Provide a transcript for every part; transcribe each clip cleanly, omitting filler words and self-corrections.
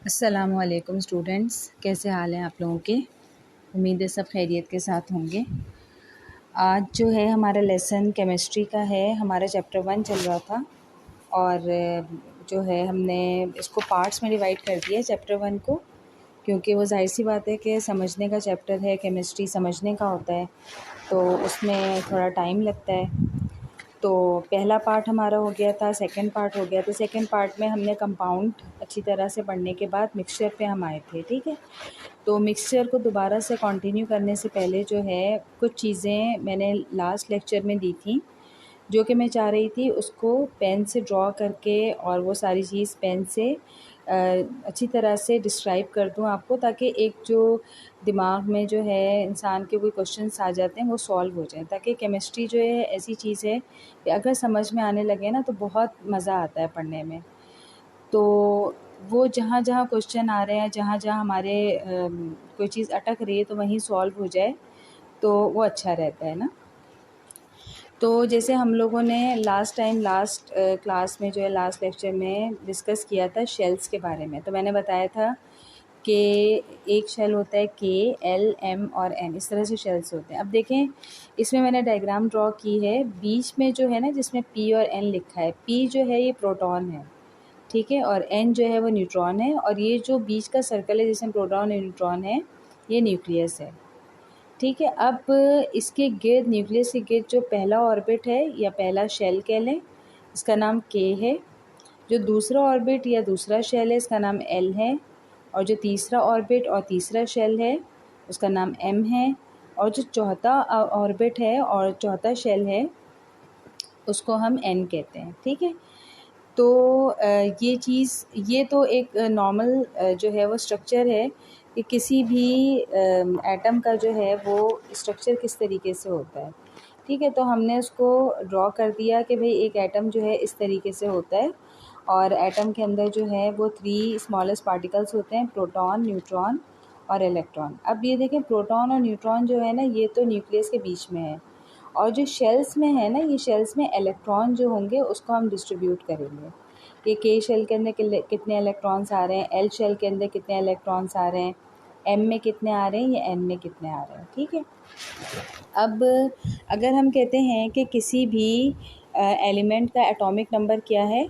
अस्सलामुअलैकुम स्टूडेंट्स, कैसे हाल हैं आप लोगों के। उम्मीद है सब खैरियत के साथ होंगे। आज जो है हमारा लेसन केमिस्ट्री का है। हमारा चैप्टर 1 चल रहा था और जो है हमने इसको पार्ट्स में डिवाइड कर दिया है चैप्टर 1 को, क्योंकि वो जाहिर सी बात है कि समझने का चैप्टर है, केमिस्ट्री समझने का होता है तो उसमें थोड़ा टाइम लगता है। तो पहला पार्ट हमारा हो गया था, सेकंड पार्ट हो गया। तो सेकंड पार्ट में हमने कंपाउंड अच्छी तरह से पढ़ने के बाद मिक्सचर पे हम आए थे, ठीक है। तो मिक्सचर को दोबारा से कंटिन्यू करने से पहले जो है कुछ चीज़ें मैंने लास्ट लेक्चर में दी थी, जो कि मैं चाह रही थी उसको पेन से ड्रॉ करके और वो सारी चीज़ पेन से अच्छी तरह से डिस्क्राइब कर दूं आपको, ताकि एक जो दिमाग में जो है इंसान के कोई क्वेश्चंस आ जाते हैं वो सॉल्व हो जाएं। ताकि केमिस्ट्री जो है ऐसी चीज़ है कि अगर समझ में आने लगे ना तो बहुत मज़ा आता है पढ़ने में। तो वो जहाँ जहाँ क्वेश्चन आ रहे हैं, जहाँ जहाँ हमारे कोई चीज़ अटक रही है तो वहीं सॉल्व हो जाए तो वो अच्छा रहता है ना। तो जैसे हम लोगों ने लास्ट क्लास में जो है लास्ट लेक्चर में डिस्कस किया था शेल्स के बारे में। तो मैंने बताया था कि एक शेल होता है के, एल, एम और एन, इस तरह से शेल्स होते हैं। अब देखें, इसमें मैंने डायग्राम ड्रॉ की है। बीच में जो है ना, जिसमें पी और एन लिखा है, पी जो है ये प्रोटॉन है, ठीक है, और एन जो है वो न्यूट्रॉन है, और ये जो बीच का सर्कल है जिसमें प्रोटॉन और न्यूट्रॉन है ये न्यूक्लियस है, ठीक है। अब इसके गिर्द, न्यूक्लियस के गिर्द जो पहला ऑर्बिट है या पहला शेल कह लें, इसका नाम के है। जो दूसरा ऑर्बिट या दूसरा शेल है इसका नाम एल है। और जो तीसरा ऑर्बिट और तीसरा शेल है उसका नाम एम है। और जो चौथा ऑर्बिट है और चौथा शेल है उसको हम एन कहते हैं, ठीक है। तो ये चीज़, ये तो एक नॉर्मल जो है वो स्ट्रक्चर है कि किसी भी एटम का जो है वो स्ट्रक्चर किस तरीके से होता है, ठीक है। तो हमने उसको ड्रॉ कर दिया कि भाई एक एटम जो है इस तरीके से होता है, और एटम के अंदर जो है वो 3 स्मॉलेस्ट पार्टिकल्स होते हैं, प्रोटॉन, न्यूट्रॉन और इलेक्ट्रॉन। अब ये देखें, प्रोटॉन और न्यूट्रॉन जो है ना ये तो न्यूक्लियस के बीच में है, और जो शेल्स में है ना, ये शेल्स में इलेक्ट्रॉन जो होंगे उसको हम डिस्ट्रीब्यूट करेंगे कि के शेल के अंदर कितने इलेक्ट्रॉन्स आ रहे हैं, एल शेल के अंदर कितने इलेक्ट्रॉन्स आ रहे हैं, एम में कितने आ रहे हैं या एन में कितने आ रहे हैं, ठीक है। अब अगर हम कहते हैं कि किसी भी एलिमेंट का एटॉमिक नंबर क्या है,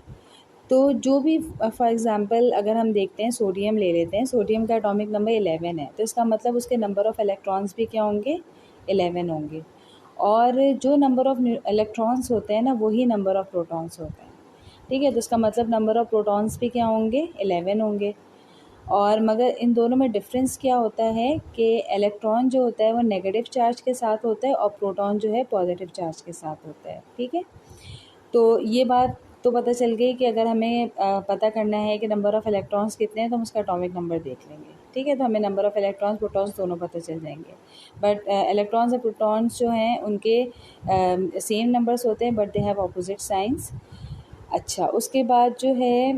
तो जो भी फॉर एग्ज़ाम्पल अगर हम देखते हैं, सोडियम ले लेते हैं, सोडियम का एटॉमिक नंबर 11 है, तो इसका मतलब उसके नंबर ऑफ़ इलेक्ट्रॉन्स भी क्या होंगे, 11 होंगे। और जो नंबर ऑफ़ इलेक्ट्रॉन्स होते हैं ना वही नंबर ऑफ़ प्रोटॉन्स होते हैं, ठीक है। तो इसका मतलब नंबर ऑफ़ प्रोटॉन्स भी क्या होंगे, 11 होंगे। और मगर इन दोनों में डिफरेंस क्या होता है कि इलेक्ट्रॉन जो होता है वो नेगेटिव चार्ज के साथ होता है और प्रोटॉन जो है पॉजिटिव चार्ज के साथ होता है, ठीक है। तो ये बात तो पता चल गई कि अगर हमें पता करना है कि नंबर ऑफ़ इलेक्ट्रॉन्स कितने हैं तो हम उसका एटॉमिक नंबर देख लेंगे, ठीक है। तो हमें नंबर ऑफ़ इलेक्ट्रॉन्स, प्रोटॉन्स दोनों पता चल जाएंगे। बट इलेक्ट्रॉन्स और प्रोटॉन्स जो हैं उनके सेम नंबर्स होते हैं, but they have opposite science. अच्छा, उसके बाद जो है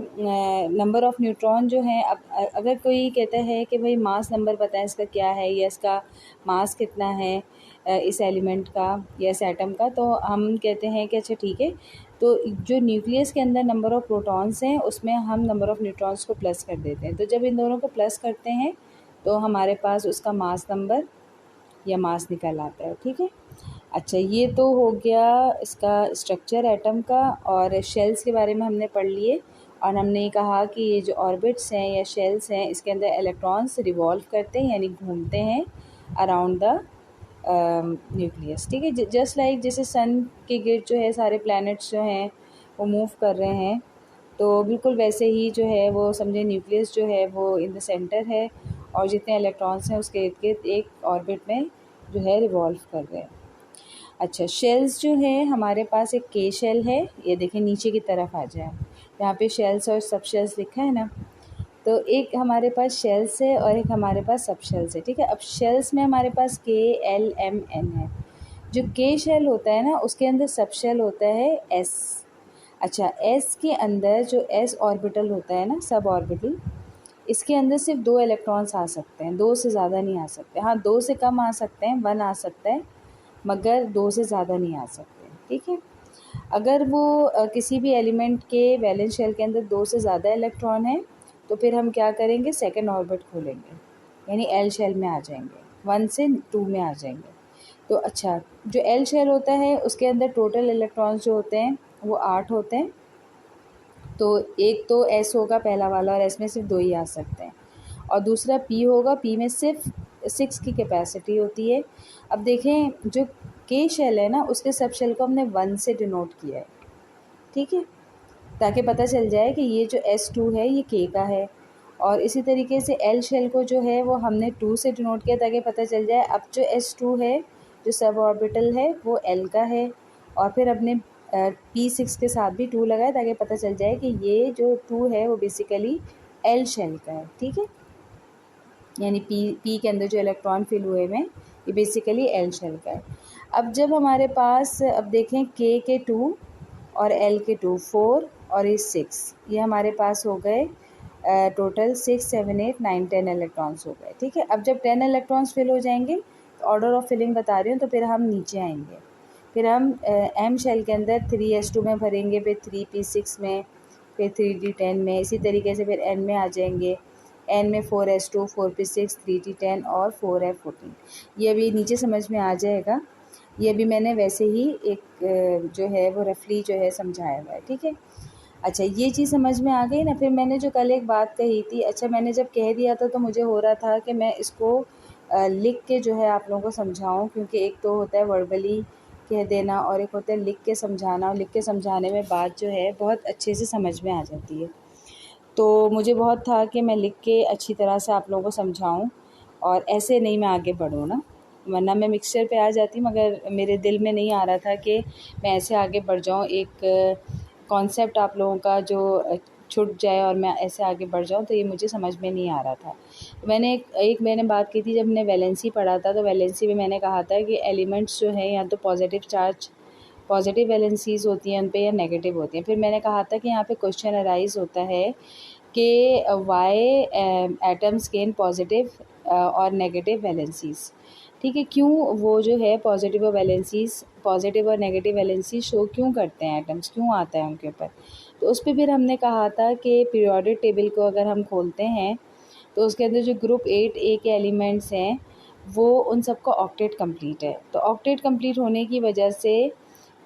नंबर ऑफ़ न्यूट्रॉन जो हैं, अब अगर कोई कहता है कि भाई मास नंबर बताएं इसका क्या है, या इसका मास कितना है इस एलिमेंट का या इस एटम का, तो हम कहते हैं कि अच्छा ठीक है, तो जो न्यूक्लियस के अंदर नंबर ऑफ़ प्रोटॉन्स हैं उसमें हम नंबर ऑफ़ न्यूट्रॉन्स को प्लस कर देते हैं। तो जब इन दोनों को प्लस करते हैं तो हमारे पास उसका मास नंबर या मास निकल आता है, ठीक है। अच्छा, ये तो हो गया इसका स्ट्रक्चर एटम का, और शेल्स के बारे में हमने पढ़ लिए। और हमने ये कहा कि ये जो ऑर्बिट्स हैं या शेल्स हैं इसके अंदर इलेक्ट्रॉन्स रिवॉल्व करते हैं, यानी घूमते हैं अराउंड द न्यूक्लियस, ठीक है। जस्ट लाइक जैसे सन के गिर्द जो है सारे प्लैनेट्स जो हैं वो मूव कर रहे हैं, तो बिल्कुल वैसे ही जो है वो समझे न्यूक्लियस जो है वो इन द सेंटर है, और जितने इलेक्ट्रॉन्स हैं उसके इर्द गिर्द एक ऑर्बिट में जो है रिवॉल्व कर रहे हैं। अच्छा, शेल्स जो है हमारे पास, एक के शेल है, ये देखिए नीचे की तरफ आ जाए, यहाँ पे शेल्स और सब शेल्स लिखा है ना, तो एक हमारे पास शेल्स है और एक हमारे पास सब शेल्स है, ठीक है। अब शेल्स में हमारे पास के, एल, एम, एन है। जो के शेल होता है ना उसके अंदर सब शेल होता है एस। अच्छा, एस के अंदर जो एस ऑर्बिटल होता है ना, सब ऑर्बिटल, इसके अंदर सिर्फ 2 इलेक्ट्रॉन्स आ सकते हैं, 2 से ज़्यादा नहीं आ सकते। हाँ, 2 से कम आ सकते हैं, 1 आ सकता है, मगर 2 से ज़्यादा नहीं आ सकते, ठीक है। अगर वो किसी भी एलिमेंट के वैलेंस शेल के अंदर 2 से ज़्यादा इलेक्ट्रॉन है तो फिर हम क्या करेंगे, सेकेंड ऑर्बिट खोलेंगे, यानी एल शेल में आ जाएंगे, 1 से 2 में आ जाएंगे। तो अच्छा, जो एल शेल होता है उसके अंदर टोटल इलेक्ट्रॉन्स जो होते हैं वो 8 होते हैं। तो एक तो एस होगा पहला वाला, और एस में सिर्फ 2 ही आ सकते हैं, और दूसरा पी होगा, पी में सिर्फ 6 की कैपेसिटी होती है। अब देखें, जो के शेल है ना, उसके सब शेल को हमने 1 से डिनोट किया है, ठीक है, ताकि पता चल जाए कि ये जो S2 है ये K का है। और इसी तरीके से L शेल को जो है वो हमने 2 से डिनोट किया ताकि पता चल जाए अब जो S2 है, जो सब ऑर्बिटल है, वो L का है। और फिर अपने P6 के साथ भी 2 लगाए ताकि पता चल जाए कि ये जो 2 है वो बेसिकली L शेल का है, ठीक है, यानी पी के अंदर जो इलेक्ट्रॉन फिल हुए हैं ये बेसिकली एल शेल का है। अब जब हमारे पास, अब देखें, के 2 और एल के 2, 4 और ये 6, ये हमारे पास हो गए टोटल 6, 7, 8, 9, 10 इलेक्ट्रॉन्स हो गए, ठीक है। अब जब 10 इलेक्ट्रॉन्स फिल हो जाएंगे, तो ऑर्डर ऑफ फिलिंग बता रही हूँ, तो फिर हम नीचे आएंगे, फिर हम एम शेल के अंदर 3s2 में भरेंगे, फिर 3p6 में, फिर 3d10 में, इसी तरीके से फिर एन में आ जाएंगे, एन में 4s2, 4p6, 3d10 और 4f14। ये अभी नीचे समझ में आ जाएगा, ये भी मैंने वैसे ही एक जो है वो रफली जो है समझाया हुआ है, ठीक है। अच्छा, ये चीज़ समझ में आ गई ना। फिर मैंने जो कल एक बात कही थी, अच्छा मैंने जब कह दिया था तो मुझे हो रहा था कि मैं इसको लिख के जो है आप लोगों को समझाऊं, क्योंकि एक तो होता है वर्बली कह देना और एक होता है लिख के समझाना, और लिख के समझाने में बात जो है बहुत अच्छे से समझ में आ जाती है। तो मुझे बहुत था कि मैं लिख के अच्छी तरह से आप लोगों को समझाऊं, और ऐसे नहीं मैं आगे बढ़ूँ ना, वरना मैं मिक्सचर पे आ जाती, मगर मेरे दिल में नहीं आ रहा था कि मैं ऐसे आगे बढ़ जाऊं, एक कॉन्सेप्ट आप लोगों का जो छूट जाए और मैं ऐसे आगे बढ़ जाऊं, तो ये मुझे समझ में नहीं आ रहा था। मैंने बात की थी, जब मैंने वैलेंसी पढ़ा था, तो वैलेंसी में मैंने कहा था कि एलिमेंट्स जो हैं या तो पॉजिटिव वैलेंसीज होती हैं उन पे, या नेगेटिव होती हैं। फिर मैंने कहा था कि यहाँ पे क्वेश्चन अराइज होता है कि वाई एटम्स गेन पॉजिटिव और नेगेटिव वैलेंसीज, ठीक है, क्यों वो जो है पॉजिटिव और नेगेटिव वैलेंसी शो क्यों करते हैं, एटम्स क्यों आता है उनके ऊपर। तो उस पर फिर हमने कहा था कि पीरियोडिक टेबल को अगर हम खोलते हैं, तो उसके अंदर जो ग्रुप 8A के एलिमेंट्स हैं वो उन सबका ऑक्टेट कंप्लीट है। तो ऑक्टेट कंप्लीट होने की वजह से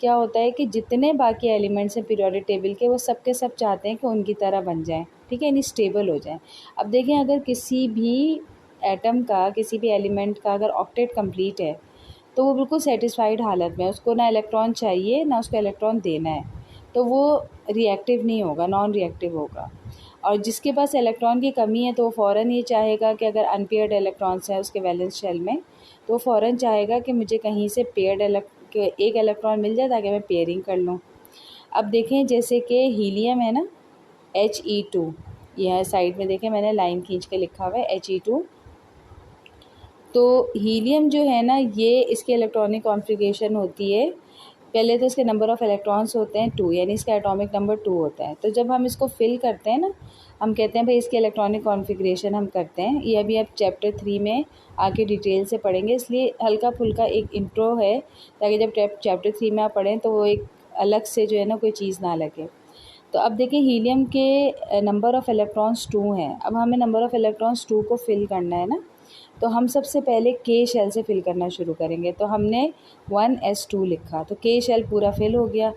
क्या होता है कि जितने बाकी एलिमेंट्स हैं पीरियोडिक टेबल के, वो सब के सब चाहते हैं कि उनकी तरह बन जाएं, ठीक है, यानी स्टेबल हो जाएं। अब देखें, अगर किसी भी एटम का, किसी भी एलिमेंट का अगर ऑक्टेट कंप्लीट है, तो वो बिल्कुल सेटिस्फाइड हालत में, उसको ना इलेक्ट्रॉन चाहिए ना उसको इलेक्ट्रॉन देना है, तो वो रिएक्टिव नहीं होगा, नॉन रिएक्टिव होगा। और जिसके पास इलेक्ट्रॉन की कमी है, तो वो फ़ौरन ये चाहेगा कि अगर अनपेयर्ड इलेक्ट्रॉन्स हैं उसके वैलेंस शेल में, तो वो फ़ौरन चाहेगा कि मुझे कहीं से एक इलेक्ट्रॉन मिल जाए ताकि मैं पेयरिंग कर लूँ। अब देखें, जैसे कि हीलियम है ना, He2, यह साइड में देखें मैंने लाइन खींच के लिखा हुआ है He2। तो हीलियम जो है ना, ये इसकी इलेक्ट्रॉनिक कॉन्फ़िगरेशन होती है, पहले तो इसके नंबर ऑफ़ इलेक्ट्रॉन्स होते हैं 2, यानी इसका एटॉमिक नंबर 2 होता है। तो जब हम इसको फिल करते हैं ना, हम कहते हैं भाई इसकी इलेक्ट्रॉनिक कॉन्फ़िगरेशन हम करते हैं। ये अभी आप चैप्टर 3 में आके डिटेल से पढ़ेंगे, इसलिए हल्का फुल्का एक इंट्रो है, ताकि जब चैप्टर 3 में आप पढ़ें तो वो एक अलग से जो है ना कोई चीज़ ना लगे। तो अब देखिए, हीलियम के नंबर ऑफ़ इलेक्ट्रॉन्स 2 हैं। अब हमें नंबर ऑफ़ इलेक्ट्रॉन्स 2 को फिल करना है ना, तो हम सबसे पहले के शेल से फिल करना शुरू करेंगे। तो हमने 1s2 लिखा, तो के शेल पूरा फिल हो गया।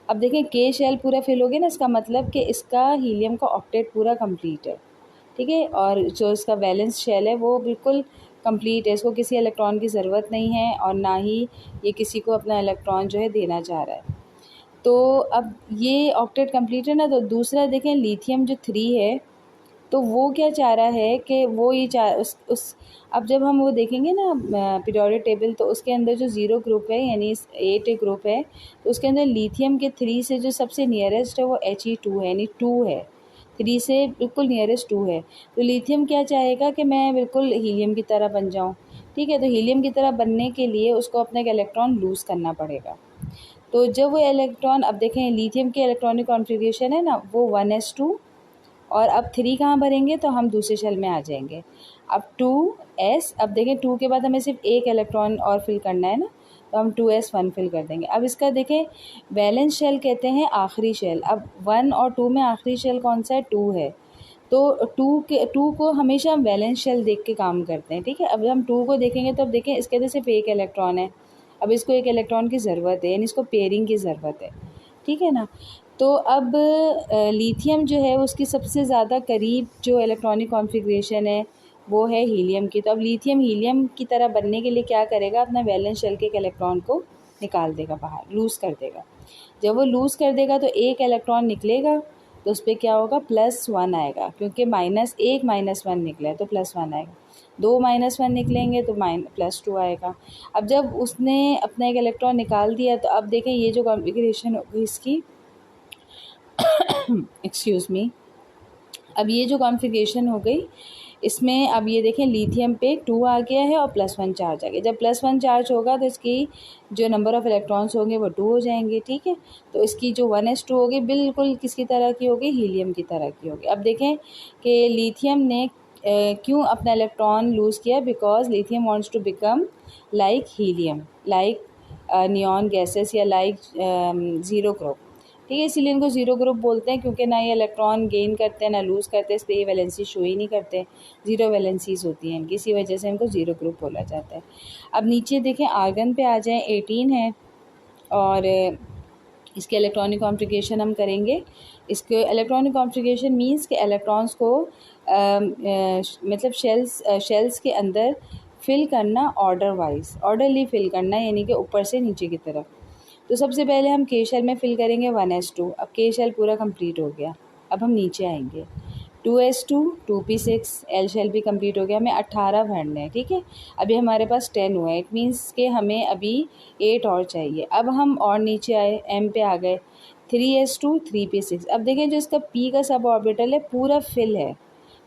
अब देखें, के शेल पूरा फिल हो गया ना, इसका मतलब कि इसका हीलियम का ऑक्टेट पूरा कंप्लीट है, ठीक है, और जो इसका वैलेंस शेल है वो बिल्कुल कंप्लीट है, इसको किसी इलेक्ट्रॉन की ज़रूरत नहीं है, और ना ही ये किसी को अपना इलेक्ट्रॉन जो है देना चाह रहा है। तो अब ये ऑक्टेट कंप्लीट है ना। तो दूसरा देखें, लिथियम जो 3 है, तो वो क्या चाह रहा है कि वो ये चाह उस अब जब हम वो देखेंगे ना पीरियोडिक टेबल, तो उसके अंदर जो 0 ग्रुप है, यानी 8 ग्रुप है, तो उसके अंदर लिथियम के 3 से जो सबसे नियरेस्ट है वो He2 है, यानी 2 है, 3 से बिल्कुल नियरेस्ट 2 है। तो लिथियम क्या चाहेगा कि मैं बिल्कुल हीलियम की तरह बन जाऊँ, ठीक है। तो हीलियम की तरह बनने के लिए उसको अपना एक इलेक्ट्रॉन लूज़ करना पड़ेगा। तो जब वो इलेक्ट्रॉन, अब देखें लिथियम की इलेक्ट्रॉनिक कॉन्फ़िगरेशन है ना वो 1s2, और अब 3 कहाँ भरेंगे, तो हम दूसरे शेल में आ जाएंगे। अब 2s, अब देखें 2 के बाद हमें सिर्फ एक इलेक्ट्रॉन और फिल करना है ना, तो हम 2s1 फिल कर देंगे। अब इसका देखें, वैलेंस शेल कहते हैं आखिरी शेल। अब 1 और 2 में आखिरी शेल कौन सा है, 2 है। तो टू को हमेशा हम वैलेंस शेल देख के काम करते हैं, ठीक है। अब हम टू को देखेंगे तो अब देखें इसके अंदर सिर्फ एक इलेक्ट्रॉन है, अब इसको एक इलेक्ट्रॉन की ज़रूरत है, यानी इसको पेयरिंग की ज़रूरत है, ठीक है ना। तो अब लिथियम जो है उसकी सबसे ज़्यादा करीब जो इलेक्ट्रॉनिक कॉन्फ़िगरेशन है वो है हीलियम की। तो अब लिथियम हीलियम की तरह बनने के लिए क्या करेगा, अपना वैलेंस शेल के एक इलेक्ट्रॉन को निकाल देगा बाहर, लूज़ कर देगा। जब वो लूज़ कर देगा तो एक इलेक्ट्रॉन निकलेगा, तो उस पर क्या होगा, +1 आएगा, क्योंकि -1 निकला है तो +1 आएगा। 2 -1 निकलेंगे तो +2 आएगा। अब जब उसने अपना एक इलेक्ट्रॉन निकाल दिया तो अब देखें ये जो कॉन्फ़िगरेशन होगी इसकी एक्सक्यूज़ मी, अब ये जो कॉन्फ़िगरेशन हो गई इसमें अब ये देखें लिथियम पे 2 आ गया है और +1 चार्ज आ गया। जब +1 चार्ज होगा तो इसकी जो नंबर ऑफ़ इलेक्ट्रॉन्स होंगे वो 2 हो जाएंगे, ठीक है। तो इसकी जो 1s2 होगी बिल्कुल किसकी तरह की होगी, हीलियम की तरह की होगी। अब देखें कि लिथियम ने क्यों अपना इलेक्ट्रॉन लूज़ किया, because lithium wants to become like helium, like neon gases या लाइक ज़ीरो ग्रुप, ठीक है। इसीलिए इनको ज़ीरो ग्रुप बोलते हैं, क्योंकि ना ये इलेक्ट्रॉन गेन करते हैं ना लूज़ करते हैं, इस पर ये वैलेंसी शो ही नहीं करते, ज़ीरो वैलेंसीज होती हैं इनकी, इसी वजह से इनको ज़ीरो ग्रुप बोला जाता है। अब नीचे देखें आर्गन पे आ जाएं, 18 है और इसके इलेक्ट्रॉनिक कॉन्फ़िगरेशन हम करेंगे। इसके इलेक्ट्रॉनिक कॉन्फ़िगरेशन मींस कि इलेक्ट्रॉन्स को मतलब शेल्स के अंदर फिल करना ऑर्डर वाइज, ऑर्डरली फिल करना, यानी कि ऊपर से नीचे की तरफ। तो सबसे पहले हम के शेल में फिल करेंगे 1s2। अब के शेल पूरा कंप्लीट हो गया, अब हम नीचे आएंगे 2s2 2p6, एल शेल भी कंप्लीट हो गया, हमें 18 भरने हैं, ठीक है। अभी हमारे पास 10 हुआ है, इट मीन्स कि हमें अभी 8 और चाहिए। अब हम और नीचे आए, m पे आ गए 3s2 3p6। अब देखें जो इसका p का सब ऑर्बिटल है पूरा फिल है,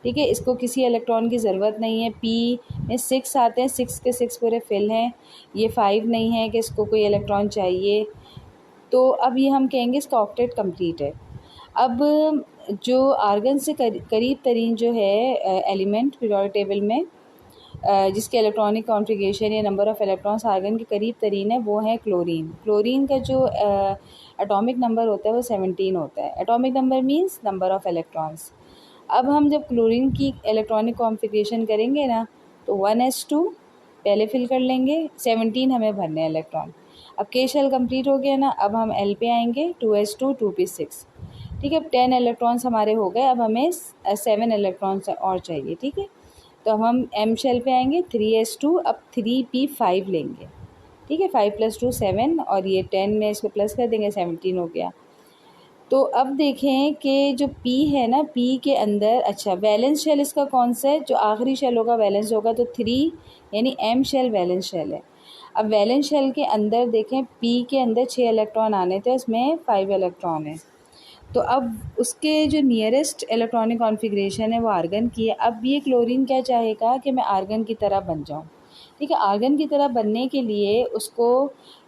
ठीक है, इसको किसी इलेक्ट्रॉन की ज़रूरत नहीं है। p में 6 आते हैं, 6 के 6 पूरे फिल हैं। ये 5 नहीं है कि इसको कोई इलेक्ट्रॉन चाहिए, तो अब ये हम कहेंगे इसका ऑक्टेट कंप्लीट है। अब जो आर्गन से करीब तरीन जो है एलिमेंट पीरियोडिक टेबल में जिसके इलेक्ट्रॉनिक कॉन्फ़िगरेशन या नंबर ऑफ़ इलेक्ट्रॉन्स आर्गन के करीब तरीन है वो है क्लोरीन। क्लोरीन का जो एटॉमिक नंबर होता है वो 17 होता है। Atomic number means number of electrons. अब हम जब क्लोरीन की इलेक्ट्रॉनिक कॉन्फ़िगरेशन करेंगे ना तो 1s2 पहले फिल कर लेंगे, 17 हमें भरने हैं इलेक्ट्रॉन। अब के शेल कंप्लीट हो गया ना, अब हम एल पे आएंगे 2s2 2p6, ठीक है। अब 10 इलेक्ट्रॉन्स हमारे हो गए, अब हमें 7 इलेक्ट्रॉन्स और चाहिए, ठीक है। तो हम एम शेल पे आएंगे 3s2, अब 3p5 लेंगे, ठीक है। 5 + 2 7 और ये 10 में इसको प्लस कर देंगे, 17 हो गया। तो अब देखें कि जो P है ना, P के अंदर अच्छा वैलेंस शेल इसका कौन सा है, जो आखिरी शेल होगा वैलेंस होगा, तो 3 यानी M शेल वैलेंस शेल है। अब वैलेंस शेल के अंदर देखें P के अंदर 6 इलेक्ट्रॉन आने थे, उसमें 5 इलेक्ट्रॉन है। तो अब उसके जो नियरेस्ट इलेक्ट्रॉनिक कॉन्फ़िगरेशन है वो आर्गन की है। अब ये क्लोरीन क्या चाहेगा कि मैं आर्गन की तरह बन जाऊँ, ठीक है। आर्गन की तरह बनने के लिए उसको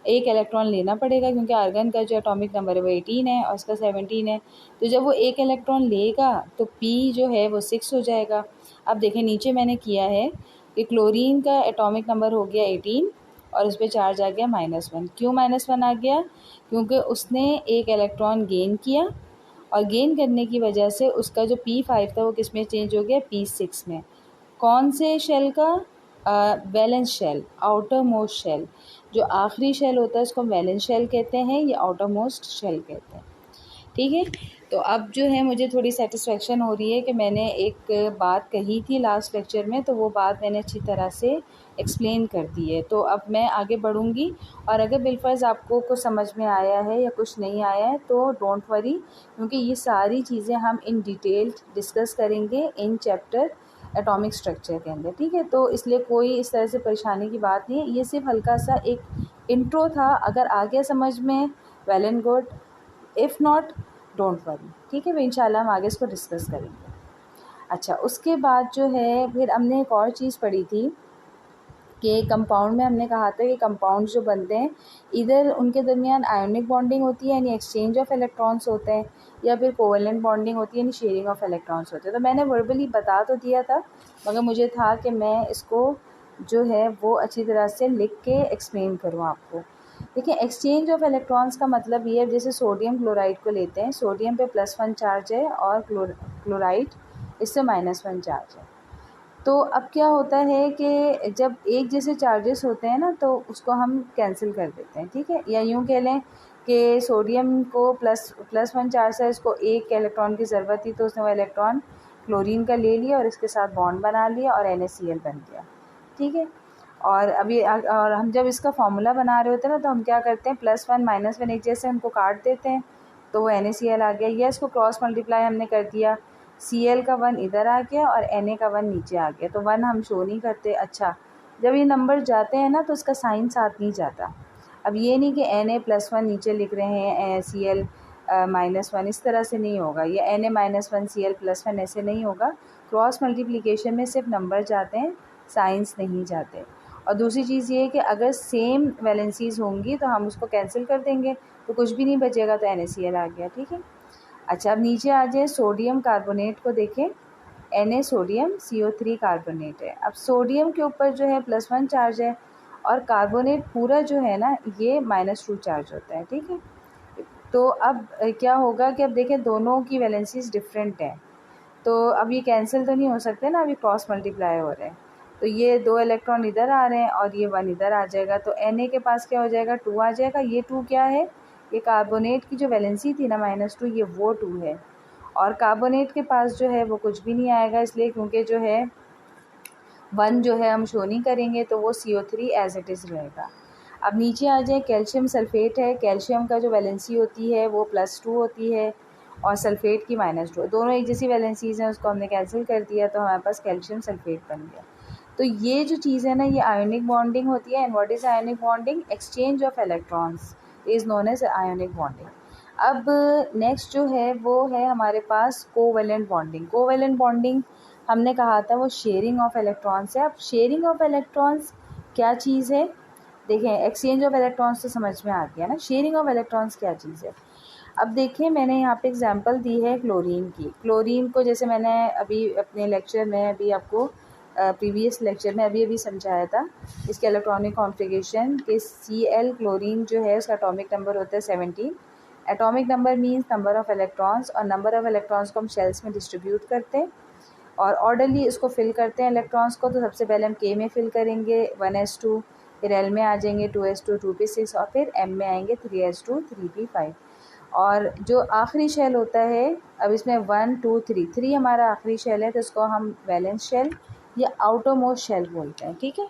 एक इलेक्ट्रॉन लेना पड़ेगा, क्योंकि आर्गन का जो एटॉमिक नंबर है वो 18 है और उसका 17 है। तो जब वो एक इलेक्ट्रॉन लेगा तो P जो है वो 6 हो जाएगा। अब देखें नीचे मैंने किया है कि क्लोरीन का एटॉमिक नंबर हो गया 18 और उस पर चार्ज आ गया -1। क्यों -1 आ गया, क्योंकि उसने एक इलेक्ट्रॉन गेन किया और गेन करने की वजह से उसका जो P5 था वो किस में चेंज हो गया, P6 में। कौन से शेल का, valence shell, outermost shell. जो आखिरी शेल होता है उसको वैलेंस शेल कहते हैं या आउटर मोस्ट शेल कहते हैं, ठीक है। तो अब जो है मुझे थोड़ी सेटिस्फेक्शन हो रही है कि मैंने एक बात कही थी लास्ट लेक्चर में, तो वो बात मैंने अच्छी तरह से एक्सप्लेन कर दी है। तो अब मैं आगे बढ़ूँगी, और अगर बिलफर्ज आपको कुछ समझ में आया है या कुछ नहीं आया है तो डोंट वरी, क्योंकि ये सारी चीज़ें हम इन डिटेल डिस्कस करेंगे इन चैप्टर एटॉमिक स्ट्रक्चर के अंदर, ठीक है। तो इसलिए कोई इस तरह से परेशानी की बात नहीं है, ये सिर्फ हल्का सा एक इंट्रो था। अगर आ गया समझ में well and good, if not don't worry, ठीक है। इंशाल्लाह हम आगे इसको डिस्कस करेंगे। अच्छा, उसके बाद जो है फिर हमने एक और चीज़ पढ़ी थी कि कंपाउंड में हमने कहा था कि कंपाउंड जो बनते हैं इधर उनके दरमियान आयोनिक बॉन्डिंग होती है, यानी एक्सचेंज ऑफ इलेक्ट्रॉन्स होते हैं, या फिर कोवेलेंट बॉन्डिंग होती है, यानी शेयरिंग ऑफ इलेक्ट्रॉन्स होते हैं। तो मैंने वर्बली बता तो दिया था, मगर मुझे था कि मैं इसको जो है वो अच्छी तरह से लिख के एक्सप्लेन करूँ आपको। देखिए, एक्सचेंज ऑफ इलेक्ट्रॉन्स का मतलब ये है, जैसे सोडियम क्लोराइड को लेते हैं, सोडियम पे +1 चार्ज है और क्लोराइड इससे -1 चार्ज है। तो अब क्या होता है कि जब एक जैसे चार्जेस होते हैं ना तो उसको हम कैंसिल कर देते हैं, ठीक है। या यूँ कह लें कि सोडियम को +1 चार्ज है, इसको एक इलेक्ट्रॉन की ज़रूरत थी तो उसने वो इलेक्ट्रॉन क्लोरीन का ले लिया और इसके साथ बॉन्ड बना लिया और NaCl बन गया, ठीक है। और अभी और हम जब इसका फार्मूला बना रहे होते हैं ना तो हम क्या करते हैं, +1 -1 एक जैसे उनको काट देते हैं तो वो NaCl आ गया, या इसको क्रॉस मल्टीप्लाई हमने कर दिया, Cl का 1 इधर आ गया और Na का 1 नीचे आ गया, तो 1 हम शो नहीं करते। अच्छा, जब ये नंबर जाते हैं ना तो इसका साइन साथ नहीं जाता। अब ये नहीं कि Na+1 नीचे लिख रहे हैं Cl -1, इस तरह से नहीं होगा, ये Na-1 Cl+1 ऐसे नहीं होगा। क्रॉस मल्टीप्लिकेशन में सिर्फ नंबर जाते हैं, साइंस नहीं जाते। और दूसरी चीज़ ये है कि अगर सेम वैलेंसीज होंगी तो हम उसको कैंसिल कर देंगे तो कुछ भी नहीं बचेगा, तो NaCl आ गया, ठीक है। अच्छा, अब नीचे आ जाए, सोडियम कार्बोनेट को देखें, Na सोडियम CO3 कार्बोनेट है। अब सोडियम के ऊपर जो है +1 चार्ज है और कार्बोनेट पूरा जो है ना ये -2 चार्ज होता है, ठीक है। तो अब क्या होगा कि अब देखें दोनों की वैलेंसीज डिफरेंट हैं, तो अब ये कैंसिल तो नहीं हो सकते ना, अभी क्रॉस मल्टीप्लाई हो रहे हैं, तो ये 2 इलेक्ट्रॉन इधर आ रहे हैं और ये 1 इधर आ जाएगा, तो Na के पास क्या हो जाएगा, 2 आ जाएगा। ये 2 क्या है, ये कार्बोनेट की जो वैलेंसी थी ना -2, ये वो 2 है। और कार्बोनेट के पास जो है वो कुछ भी नहीं आएगा, इसलिए क्योंकि जो है 1 जो है हम शो नहीं करेंगे, तो वो CO3 एज इट इज़ रहेगा। अब नीचे आ जाए, कैल्शियम सल्फेट है। कैल्शियम का जो वैलेंसी होती है वो +2 होती है और सल्फेट की -2, दोनों एक जैसी वैलेंसीज़ हैं, उसको हमने कैंसिल कर दिया तो हमारे पास कैल्शियम सल्फेट बन गया। तो ये जो चीज़ है ना, ये आयोनिक बॉन्डिंग होती है। And what is ionic bonding? Exchange of electrons is known as ionic bonding. अब नेक्स्ट जो है वो है हमारे पास कोवैलेंट बॉन्डिंग। कोवैलेंट बॉन्डिंग हमने कहा था वो शेयरिंग ऑफ इलेक्ट्रॉन्स है। अब शेयरिंग ऑफ इलेक्ट्रॉन्स क्या चीज़ है? देखें, एक्सचेंज ऑफ इलेक्ट्रॉन्स तो समझ में आ गया ना, शेयरिंग ऑफ इलेक्ट्रॉन्स क्या चीज़ है? अब देखिए, मैंने यहाँ पे एग्जांपल दी है क्लोरीन की। क्लोरीन को जैसे मैंने अभी अपने लेक्चर में अभी आपको प्रीवियस लेक्चर में अभी समझाया था, इसके इलेक्ट्रॉनिक कॉन्फ़िगरेशन के Cl क्लोरीन जो है उसका एटॉमिक नंबर होता है 17। Atomic number means number of electrons, और नंबर ऑफ़ इलेक्ट्रॉन्स को हम शेल्स में डिस्ट्रीब्यूट करते हैं और ऑर्डरली इसको फिल करते हैं इलेक्ट्रॉन्स को। तो सबसे पहले हम K में फिल करेंगे 1s2, फिर L में आ जाएंगे 2s2 2p6, और फिर M में आएंगे 3s2 3p5। और जो आखिरी शेल होता है, अब इसमें 1 2 3 हमारा आखिरी शेल है, तो इसको हम वैलेंस शेल या आउटरमोस्ट शेल बोलते हैं, ठीक है।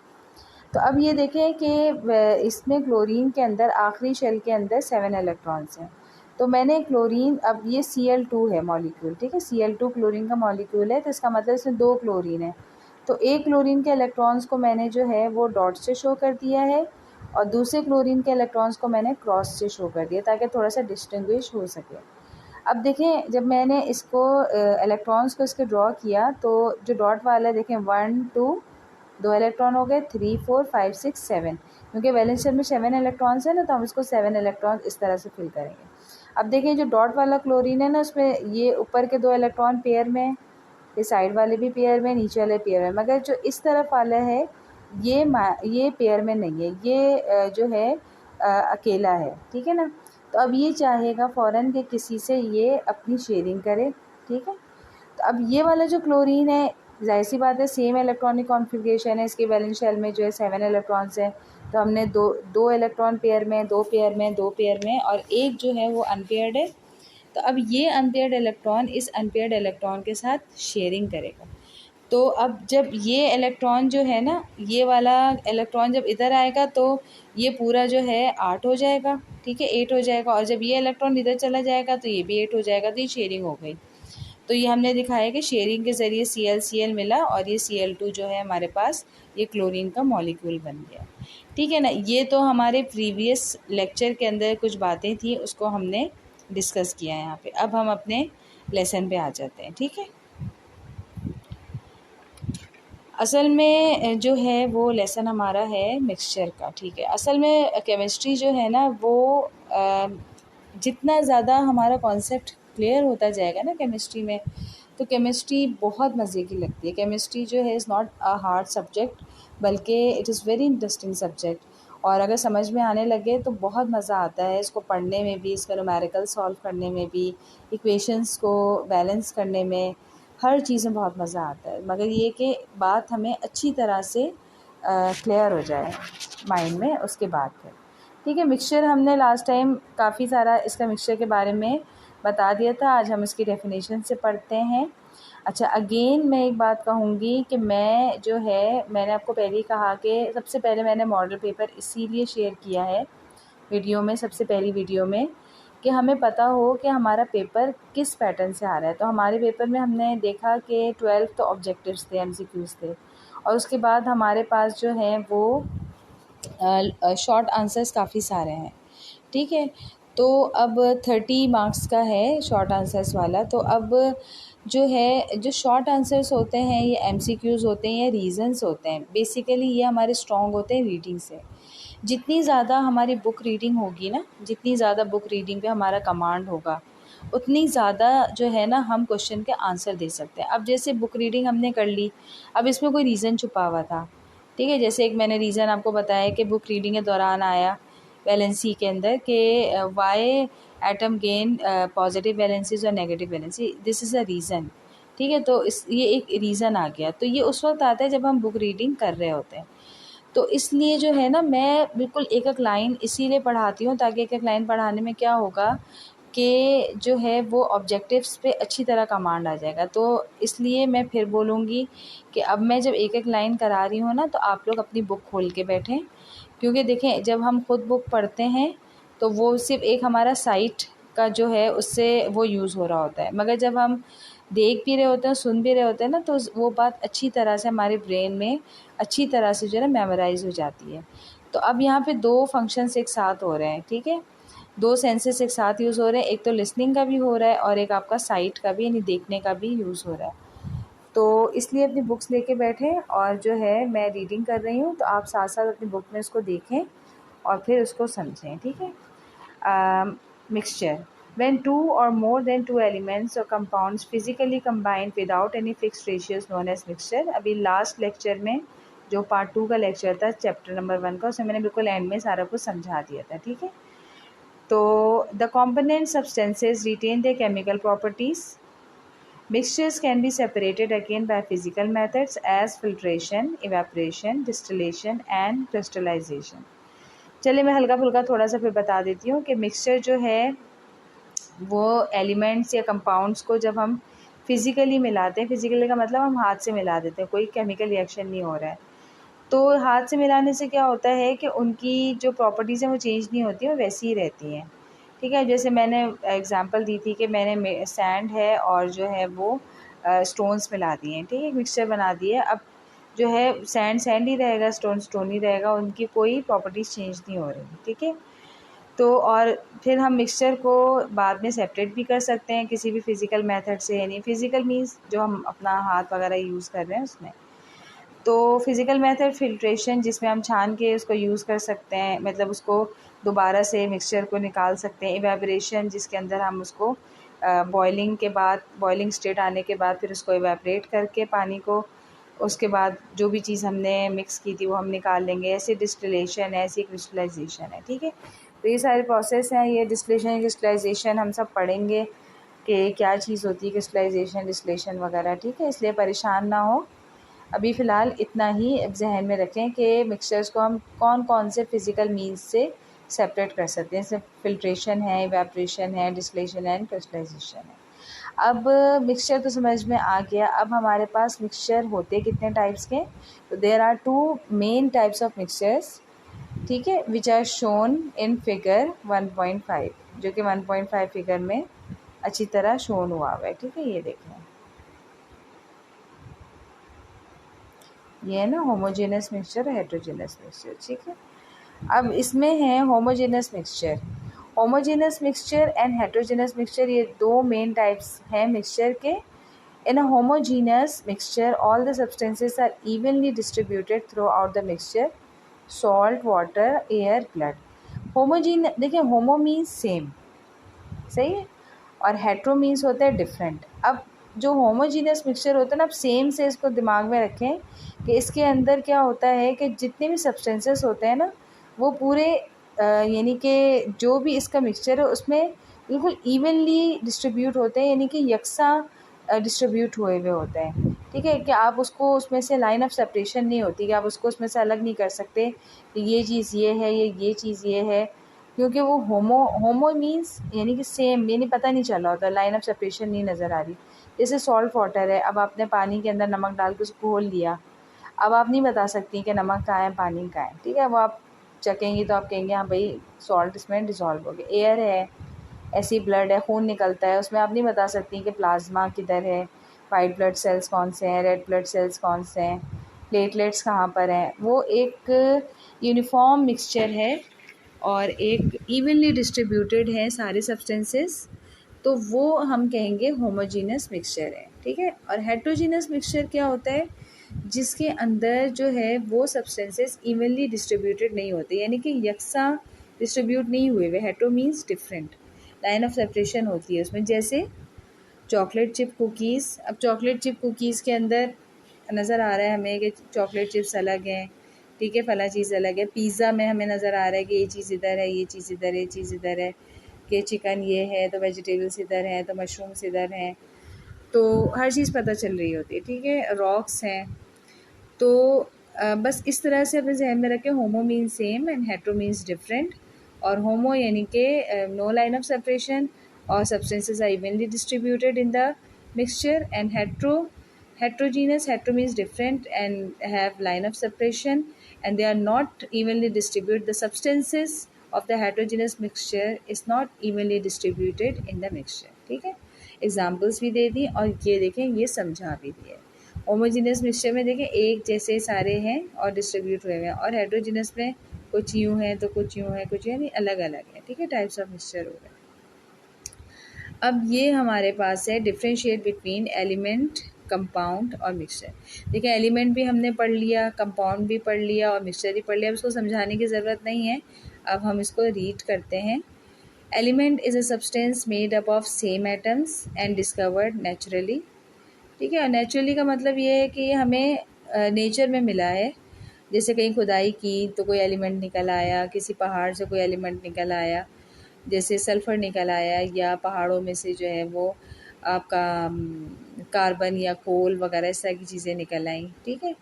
तो अब ये देखें कि इसमें क्लोरीन के अंदर आखिरी शेल के अंदर 7 इलेक्ट्रॉन्स हैं। तो मैंने क्लोरीन, अब ये Cl2 है मॉलिक्यूल, ठीक है, Cl2 क्लोरीन का मॉलिक्यूल है, तो इसका मतलब इसमें 2 क्लोरीन है। तो एक क्लोरीन के इलेक्ट्रॉन्स को मैंने जो है वो डॉट से शो कर दिया है और दूसरे क्लोरीन के इलेक्ट्रॉन्स को मैंने क्रॉस से शो कर दिया ताकि थोड़ा सा डिस्टिंग्विश हो सके। अब देखें, जब मैंने इसको इलेक्ट्रॉन्स को इसके ड्रॉ किया तो जो डॉट वाला है, देखें 1 2 2 इलेक्ट्रॉन हो गए, 3 4 5 6 7, क्योंकि वैलेंस शेल में 7 इलेक्ट्रॉन्स है ना, तो हम इसको 7 इलेक्ट्रॉन इस तरह से फिल करेंगे। अब देखें, जो डॉट वाला क्लोरीन है ना, उसमें ये ऊपर के 2 इलेक्ट्रॉन पेयर में, ये साइड वाले भी पेयर में, नीचे वाले पेयर में, मगर जो इस तरफ वाला है ये पेयर में नहीं है, ये जो है अकेला है, ठीक है ना। तो अब ये चाहेगा फ़ौरन कि किसी से ये अपनी शेयरिंग करे, ठीक है। तो अब ये वाला जो क्लोरीन है, ज़ाहिर सी बात है सेम इलेक्ट्रॉनिक कॉन्फ़िगरेशन है, इसके वैलेंस शेल में जो है 7 इलेक्ट्रॉन्स हैं, तो हमने दो इलेक्ट्रॉन पेयर में, दो पेयर में और एक जो है वो अनपेयर्ड है। तो अब ये अनपेयर्ड इलेक्ट्रॉन इस अनपेयर्ड इलेक्ट्रॉन के साथ शेयरिंग करेगा। तो अब जब ये इलेक्ट्रॉन जो है ना, ये वाला इलेक्ट्रॉन जब इधर आएगा तो ये पूरा जो है 8 हो जाएगा, ठीक है, 8 हो जाएगा, और जब ये इलेक्ट्रॉन इधर चला जाएगा तो ये भी 8 हो जाएगा, तो ये शेयरिंग हो गई। तो ये हमने दिखाया कि शेयरिंग के ज़रिए Cl मिला और ये Cl2 जो है हमारे पास ये क्लोरीन का मॉलिक्यूल बन गया, ठीक है ना। ये तो हमारे प्रीवियस लेक्चर के अंदर कुछ बातें थी, उसको हमने डिस्कस किया है यहाँ पे। अब हम अपने लेसन पे आ जाते हैं, ठीक है। असल में जो है वो लेसन हमारा है मिक्सचर का, ठीक है। असल में केमिस्ट्री जो है ना वो जितना ज़्यादा हमारा कॉन्सेप्ट क्लियर होता जाएगा ना केमिस्ट्री में, तो केमिस्ट्री बहुत मज़े की लगती है। केमिस्ट्री जो है is not a hard subject, बल्कि it is very interesting subject. और अगर समझ में आने लगे तो बहुत मज़ा आता है इसको पढ़ने में भी, इसका न्यूमेरिकल सॉल्व करने में भी, इक्वेशंस को बैलेंस करने में, हर चीज़ में बहुत मज़ा आता है, मगर ये कि बात हमें अच्छी तरह से क्लियर हो जाए माइंड में, उसके बाद फिर ठीक है। मिक्सचर हमने लास्ट टाइम काफ़ी सारा इसका मिक्सचर के बारे में बता दिया था, आज हम इसकी डेफिनेशन से पढ़ते हैं। अच्छा, अगेन मैं एक बात कहूँगी कि मैं जो है, मैंने आपको पहले ही कहा कि सबसे पहले मैंने मॉडल पेपर इसीलिए शेयर किया है वीडियो में, सबसे पहली वीडियो में, कि हमें पता हो कि हमारा पेपर किस पैटर्न से आ रहा है। तो हमारे पेपर में हमने देखा कि 12 तो ऑब्जेक्टिव्स थे, MCQs थे, और उसके बाद हमारे पास जो हैं वो शॉर्ट आंसर्स काफ़ी सारे हैं, ठीक है। तो अब 30 मार्क्स का है शॉर्ट आंसर्स वाला। तो अब जो है, जो शॉर्ट आंसर्स होते हैं ये MCQs होते हैं, ये रीजंस होते हैं। बेसिकली ये हमारे स्ट्रॉन्ग होते हैं रीडिंग से। जितनी ज़्यादा हमारी बुक रीडिंग होगी ना, जितनी ज़्यादा बुक रीडिंग पे हमारा कमांड होगा, उतनी ज़्यादा जो है ना हम क्वेश्चन के आंसर दे सकते हैं। अब जैसे बुक रीडिंग हमने कर ली, अब इसमें कोई रीज़न छुपा हुआ था, ठीक है। जैसे एक मैंने रीज़न आपको बताया कि बुक रीडिंग के दौरान आया वैलेंसी के अंदर कि why atom gain positive valencies और negative valency, this is a reason, ठीक है। तो ये एक रीज़न आ गया। तो ये उस वक्त आता है जब हम बुक रीडिंग कर रहे होते हैं। तो इसलिए जो है ना, मैं बिल्कुल एक एक लाइन इसीलिए पढ़ाती हूँ, ताकि एक एक लाइन पढ़ाने में क्या होगा कि जो है वो ऑब्जेक्टिव्स पे अच्छी तरह कमांड आ जाएगा। तो इसलिए मैं फिर बोलूँगी कि अब मैं जब एक एक लाइन करा रही हूँ ना, तो आप लोग अपनी बुक खोल के बैठें, क्योंकि देखें जब हम खुद बुक पढ़ते हैं तो वो सिर्फ एक हमारा साइट का जो है उससे वो यूज़ हो रहा होता है, मगर जब हम देख भी रहे होते हैं, सुन भी रहे होते हैं ना, तो वो बात अच्छी तरह से हमारे ब्रेन में अच्छी तरह से जो है ना मेमोराइज़ हो जाती है। तो अब यहाँ पे 2 फंक्शंस एक साथ हो रहे हैं, ठीक है। 2 सेंसेस एक साथ यूज़ हो रहे हैं, एक तो लिसनिंग का भी हो रहा है और एक आपका साइट का भी, यानी देखने का भी यूज़ हो रहा है। तो इसलिए अपनी बुक्स लेके बैठें और जो है मैं रीडिंग कर रही हूँ, तो आप साथ-साथ अपनी बुक में इसको देखें और फिर उसको समझें, ठीक है। Mixture. When two or more than two elements or compounds physically combine without any fixed ratios known as mixture. अभी लास्ट लेक्चर में जो पार्ट 2 का लेक्चर था चैप्टर नंबर 1 का, उसमें मैंने बिल्कुल एंड में सारा कुछ समझा दिया था, ठीक है। तो the component substances retain their chemical properties. Mixtures can be separated again by physical methods as filtration, evaporation, distillation and crystallization. चलिए मैं हल्का फुल्का थोड़ा सा फिर बता देती हूँ कि मिक्सचर जो है वो एलिमेंट्स या कंपाउंड्स को जब हम फिज़िकली मिलाते हैं, फिज़िकली का मतलब हम हाथ से मिला देते हैं, कोई केमिकल रिएक्शन नहीं हो रहा है। तो हाथ से मिलाने से क्या होता है कि उनकी जो प्रॉपर्टीज़ हैं वो चेंज नहीं होती, वो वैसी ही रहती हैं, ठीक है। जैसे मैंने एग्जांपल दी थी कि मैंने सैंड है और जो है वो स्टोन्स मिला दिए हैं, ठीक है, मिक्सचर बना दिए। अब जो है सैंड सैंड ही रहेगा, स्टोन स्टोन ही रहेगा, उनकी कोई प्रॉपर्टीज़ चेंज नहीं हो रही, ठीक है। तो और फिर हम मिक्सचर को बाद में सेपरेट भी कर सकते हैं किसी भी फिज़िकल मेथड से, यानी फिज़िकल मींस जो हम अपना हाथ वगैरह यूज़ कर रहे हैं उसमें। तो फिज़िकल मेथड फ़िल्ट्रेशन, जिसमें हम छान के उसको यूज़ कर सकते हैं, मतलब उसको दोबारा से मिक्सचर को निकाल सकते हैं। इवेपोरेशन, जिसके अंदर हम उसको बॉइलिंग के बाद, बॉइलिंग स्टेट आने के बाद फिर उसको इवेपोरेट करके पानी को, उसके बाद जो भी चीज़ हमने मिक्स की थी वो हम निकाल लेंगे। ऐसे डिस्टिलेशन है, ऐसी क्रिस्टलाइजेशन है, ठीक है। तो ये सारे प्रोसेस हैं, ये डिस्टिलेशन क्रिस्टलाइजेशन हम सब पढ़ेंगे कि क्या चीज़ होती है क्रिस्टलाइजेशन, डिस्टिलेशन वगैरह, ठीक है। इसलिए परेशान ना हो, अभी फ़िलहाल इतना ही अब ज़हन में रखें कि मिक्सचर्स को हम कौन कौन से फ़िज़िकल मीन्स से सेपरेट कर सकते हैं। जैसे फ़िल्ट्रेशन है, इवेपोरेशन है, डिस्टिलेशन है, क्रिस्टलाइजेशन है। अब मिक्सचर तो समझ में आ गया। अब हमारे पास मिक्सचर होते कितने टाइप्स के, तो there are 2 main types of mixtures, ठीक है, which are shown in figure 1.5, जो कि 1.5 फिगर में अच्छी तरह शोन हुआ है, ठीक है। ये देखें, ये है ना होमोजेनस मिक्सचर और हेट्रोजेनस मिक्सचर, ठीक है। अब इसमें है homogeneous mixture, homogeneous mixture and heterogeneous mixture, ये 2 मेन टाइप्स हैं मिक्सचर के। In a homogeneous mixture, all the substances are evenly distributed throughout the mixture: salt, water, air, blood. Homogeneous, देखिए होमो मीन्स सेम, सही है, और हेट्रो मीन्स होता है different. अब जो होमोजीनियस मिक्सचर होता है ना, अब सेम से इसको दिमाग में रखें कि इसके अंदर क्या होता है कि जितने भी सब्सटेंसेस होते हैं ना, वो पूरे यानी कि जो भी इसका मिक्सचर है उसमें बिल्कुल इवनली डिस्ट्रीब्यूट होते हैं, यानी कि यकसा डिस्ट्रीब्यूट हुए हुए होते हैं, ठीक है, कि आप उसको उसमें से लाइन ऑफ सेपरेशन नहीं होती, कि आप उसको उसमें से अलग नहीं कर सकते कि ये चीज़ ये है, ये चीज़ ये है, क्योंकि वो होमो मीन्स यानी कि सेम, यानी पता नहीं चल रहा होता, लाइन ऑफ सेपरेशन नहीं नज़र आ रही। जैसे सॉल्ट वाटर है, अब आपने पानी के अंदर नमक डाल के उसको घोल लिया, अब आप नहीं बता सकती कि नमक कहाँ है पानी कहाँ है, ठीक है, वो आप चखेंगी तो आप कहेंगे हाँ भाई सॉल्ट इसमें डिज़ोल्व हो गया। एयर है, ऐसी ब्लड है, खून निकलता है, उसमें आप नहीं बता सकती कि प्लाज्मा किधर है, वाइट ब्लड सेल्स कौन से हैं, रेड ब्लड सेल्स कौन से हैं, प्लेटलेट्स कहाँ पर हैं। वो एक यूनिफॉर्म मिक्सचर है और एक इवनली डिस्ट्रीब्यूटेड है सारे सब्सटेंसेस, तो वो हम कहेंगे होमोजीनस मिक्सचर है, ठीक है। और हेट्रोजीनस मिक्सचर क्या होता है, जिसके अंदर जो है वो सब्सटेंसेस इवनली डिस्ट्रीब्यूटेड नहीं होते, यानी कि यकसा डिस्ट्रीब्यूट नहीं हुए हुए। Hetero means different, line of separation होती है उसमें। जैसे चॉकलेट चिप कुकीज़, अब चॉकलेट चिप कुकीज़ के अंदर नज़र आ रहा है हमें कि चॉकलेट चिप्स अलग हैं, ठीक है, फला चीज़ अलग है। पिज़्ज़ा में हमें नज़र आ रहा है कि ये चीज़ इधर है, ये चीज़ इधर है, ये चीज़ इधर है, कि चिकन ये है तो वेजिटेबल्स इधर हैं, तो मशरूम्स इधर हैं, तो हर चीज़ पता चल रही होती है, ठीक है। रॉक्स हैं, तो बस इस तरह से अपने जहन में रखें, homo means same and hetero means different. और होमो यानी कि नो लाइन ऑफ सेपरेशन और substances are evenly distributed in the mixture, and heterogeneous, hetero means different and have line of separation, and they are not evenly distributed. The substances of the heterogeneous mixture is not evenly distributed in the mixture, ठीक है। Examples भी दे दी और ये देखें ये समझा भी दिया। होमोजीनियस मिक्सचर में देखें एक जैसे सारे हैं और डिस्ट्रीब्यूट हुए हैं, और हेट्रोजीनियस में कुछ यूँ है तो कुछ यूँ है, कुछ यानी अलग अलग है, ठीक है, टाइप्स ऑफ मिक्सचर हो गए। अब ये हमारे पास है डिफ्रेंशिएट बिटवीन एलिमेंट, कंपाउंड और मिक्सचर। देखिए एलिमेंट भी हमने पढ़ लिया, कंपाउंड भी पढ़ लिया और मिक्सचर भी पढ़ लिया, अब इसको समझाने की ज़रूरत नहीं है, अब हम इसको रीड करते हैं। Element is a substance made up of same atoms and discovered naturally, ठीक है। और नेचुरली का मतलब ये है कि ये हमें नेचर में मिला है, जैसे कहीं खुदाई की तो कोई एलिमेंट निकल आया, किसी पहाड़ से कोई एलिमेंट निकल आया, जैसे सल्फ़र निकल आया, या पहाड़ों में से जो है वो आपका कार्बन या कोल वगैरह इस तरह की चीज़ें निकल आई, ठीक है।